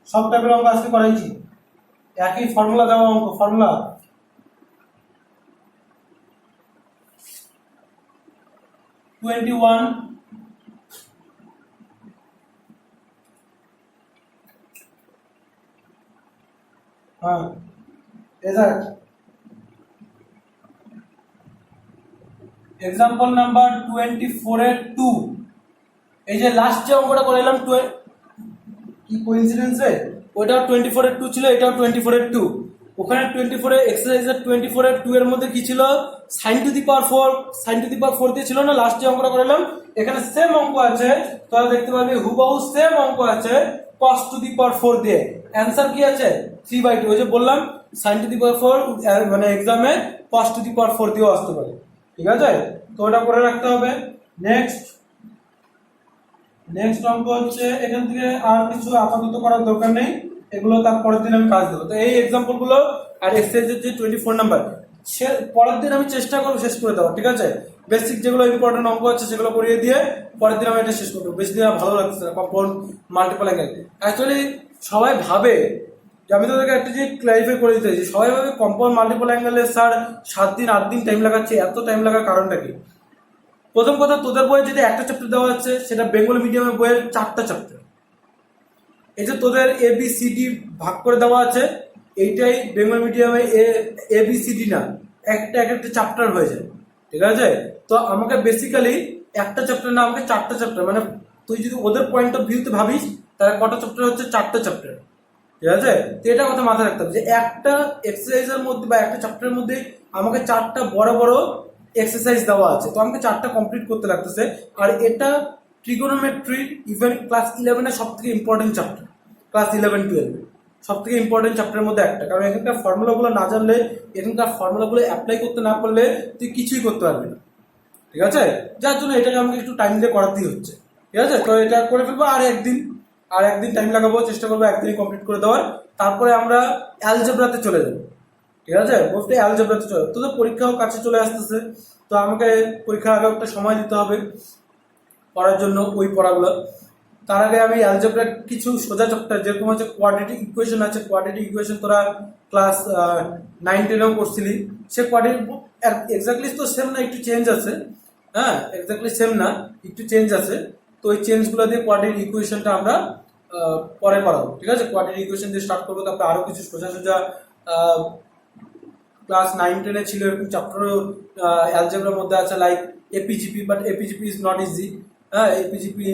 সব টাইপের অঙ্ক আজকে করাইছি, একই ফর্মুলা দেওয়া অঙ্ক, ফর্মুলা 21, হ্যাঁ এক্সাম্পল নাম্বার 24 এর 2, এই যে লাস্ট যে অঙ্কটা করাইলাম, কি কোইন্সিডেন্স রে, ওইটাও 24 এর 2 ছিল, এটাও 24 এর 2। ওখানে 24 এর এক্সারসাইজের 24 এর 2 এর মধ্যে কি ছিল, sin to the power 4, sin to the power 4 দিয়ে ছিল না লাস্ট যে অঙ্কটা করাইলাম, এখানে সেম অঙ্ক আছে, তোরা দেখতে পাবি হুবহু সেম অঙ্ক আছে cos টু দি পাওয়ার 4 দিয়ে। অ্যানসার কি আছে 3/2, ওই যে বললাম sin টু দি পাওয়ার 4 মানে এক্সামে cos টু দি পাওয়ার 4 দিয়েও আসতে পারে, ঠিক আছে, তো ওটা করে রাখতে হবে। নেক্সট অঙ্ক হচ্ছে, এখান থেকে আর কিছু আপাতত করার দরকার নেই, এগুলো তার পরের দিন আমি কাজ দেবো। তো এই এক্সাম্পল গুলো আর এক্সারসাইজের যে 24 নাম্বার, সে পরের দিন আমি চেষ্টা করবো শেষ করে দেওয়া, ঠিক আছে, বেসিক যেগুলো ইম্পর্টেন্ট অঙ্ক আছে সেগুলো করিয়ে দিয়ে পরের দিন আমি এটা শেষ করবো। বেশি দিন আমার ভালো লাগছে না, কম্পাউন্ড মাল্টিপল অ্যাঙ্গেল। অ্যাকচুয়ালি সবাই ভাবে যে, আমি তোদেরকে একটা জিনিস ক্লারিফাই করে দিতে চাইছি, সবাই ভাবে কম্পাউন্ড মাল্টিপল অ্যাঙ্গেলে স্যার 7 দিন 8 দিন টাইম লাগাচ্ছে, এত টাইম লাগার কারণটা কি? প্রথম কথা, তোদের বইয়ে যদি একটা চ্যাপ্টার দেওয়া হচ্ছে, সেটা বেঙ্গলি মিডিয়ামের বইয়ের 4টা চ্যাপ্টার। এই যে তোদের ABCD ভাগ করে দেওয়া আছে, এইটাই বেঙ্গলি মিডিয়ামে ABCD না, একটা চ্যাপ্টার হয়ে যায়, ঠিক আছে। তো আমাকে বেসিক্যালি একটা চ্যাপ্টার না, আমাকে 4টা চ্যাপ্টার, মানে তুই যদি ওদের পয়েন্ট অফ ভিউতে ভাবিস, তাহলে কটা চ্যাপ্টার হচ্ছে, 4টা চ্যাপ্টার, ঠিক আছে। তো এটা কথা মাথায় রাখতে হবে যে একটা এক্সারসাইজের মধ্যে বা একটা চ্যাপ্টারের মধ্যে আমাকে 4টা বড় বড় এক্সারসাইজ দেওয়া আছে, তো আমাকে 4টা কমপ্লিট করতে লাগতেছে। আর এটা ট্রিগোনোমেট্রি ইভেন ক্লাস 11 এর সব থেকে ইম্পর্টেন্ট চ্যাপ্টার, ক্লাস 11, 12 সব থেকে ইম্পর্টেন্ট চ্যাপ্টারের মধ্যে একটা, কারণ এখানকার ফর্মুলাগুলো না জানলে, এখানকার ফর্মুলাগুলো অ্যাপ্লাই করতে না পারলে তুই কিছুই করতে পারবি না, ঠিক আছে। যার জন্য এটাকে আমাকে একটু টাইম দিয়ে করাতেই হচ্ছে, ঠিক আছে। তো এটা করে ফেলবো, আর একদিন টাইম লাগাবো, চেষ্টা করবো একদিনই কমপ্লিট করে দেওয়ার। তারপরে আমরা অ্যালজেব্রাতে চলে যাবো, ঠিক আছে, বলতে অ্যালজেব্রাতে চলে, তোদের পরীক্ষাও কাছে চলে আসতেছে, তো আমাকে পরীক্ষার আগে একটা সময় দিতে হবে পড়ার জন্য ওই পড়াগুলো। তার আগে আমি অ্যালজেব্রা কিছু সোজা চ্যাপ্টার যেরকম হচ্ছে কোয়াড্রেটিক ইকুয়েশন আছে, কোয়াড্রেটিক ইকুয়েশন তোরা ক্লাস 9-10-এও পড়ছিলি। সে কোয়াড্রেটিক এক্স্যাক্টলি তো সেম না, একটু চেঞ্জ আছে। হ্যাঁ, এক্স্যাক্টলি সেম না, একটু চেঞ্জ আছে। তো ওই চেঞ্জগুলো দিয়ে কোয়াড্রেটিক ইকুয়েশনটা আমরা পরে করাবো, ঠিক আছে? কোয়াড্রেটিক ইকুয়েশন দিয়ে স্টার্ট করবো, তারপরে আরো কিছু সোজা সোজা ক্লাস 9-10-এ ছিল এরকম চ্যাপ্টারও অ্যালজেব্রার মধ্যে আছে, like AP GP, but AP GP is not easy. হ্যাঁ, এপিজিপি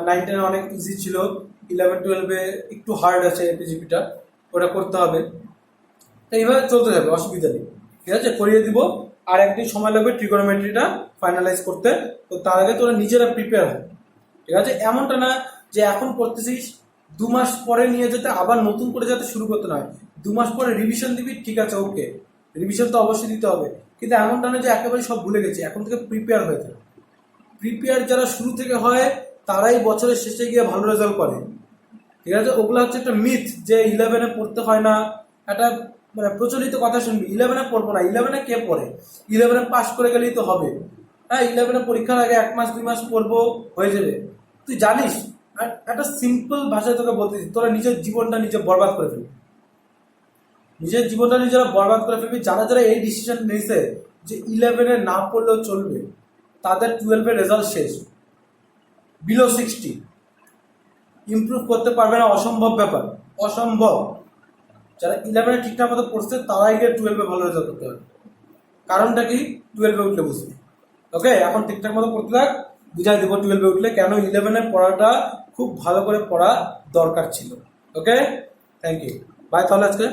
9-10-এ অনেক ইজি ছিল, 11-12-এ একটু হার্ড আছে এপিজিপিটা, ওটা করতে হবে। তো এইভাবে চলতে যাবে, অসুবিধা নেই, ঠিক আছে? করিয়ে দিব। আর একদিন সময় লাগবে ট্রিগোনোমেট্রিটা ফাইনালাইজ করতে। তো তার আগে তোরা নিজেরা প্রিপেয়ার হয়, ঠিক আছে? এমনটা না যে এখন করতেছিস 2 মাস পরে নিয়ে যেতে আবার নতুন করে যাতে শুরু করতে নয়। 2 মাস পরে রিভিশন দিবি, ঠিক আছে, ওকে, রিভিশন তো অবশ্যই দিতে হবে, কিন্তু এমনটা না যে একেবারে সব ভুলে গেছি। এখন থেকে প্রিপেয়ার হয়ে থাকে। প্রিপেয়ার যারা শুরু থেকে হয় তারাই বছরের শেষে গিয়ে ভালো রেজাল্ট করে, ঠিক আছে? ওগুলো হচ্ছে একটা মিথ যে 11-এ পড়তে হয় না, একটা মানে প্রচলিত কথা শুনবি, 11-এ পড়বো না। 11-এ কে পড়ে? 11-এ পাস করে গেলেই তো হবে। হ্যাঁ, 11-এ পরীক্ষার আগে 1 মাস 2 মাস পড়বো, হয়ে যাবে। তুই জানিস, একটা সিম্পল ভাষায় তোকে বলতেছি, তোরা নিজের জীবনটা নিজে বরবাদ করে ফেলবি, নিজের জীবনটা নিজেরা বরবাদ করে ফেলবি। যারা যারা এই ডিসিশন নিয়েছে যে 11-এ না পড়লেও চলবে, তাদের 12-এর রেজাল্ট শেষ, বিলো 60, ইমপ্রুভ করতে পারবে না, অসম্ভব ব্যাপার, অসম্ভব। যারা 11-এ ঠিকঠাক মতো পড়ছে তারাই গিয়ে 12-এ ভালো রেজাল্ট করতে পারবে। কারণটা কি? 12-এ উঠলে বুঝবি। ওকে, এখন ঠিকঠাক মতো পড়তে থাক, বুঝাই দেবো 12-এ উঠলে কেন 11-এ পড়াটা খুব ভালো করে পড়া দরকার ছিল। ওকে, থ্যাংক ইউ, বাই তাহলে আজকে।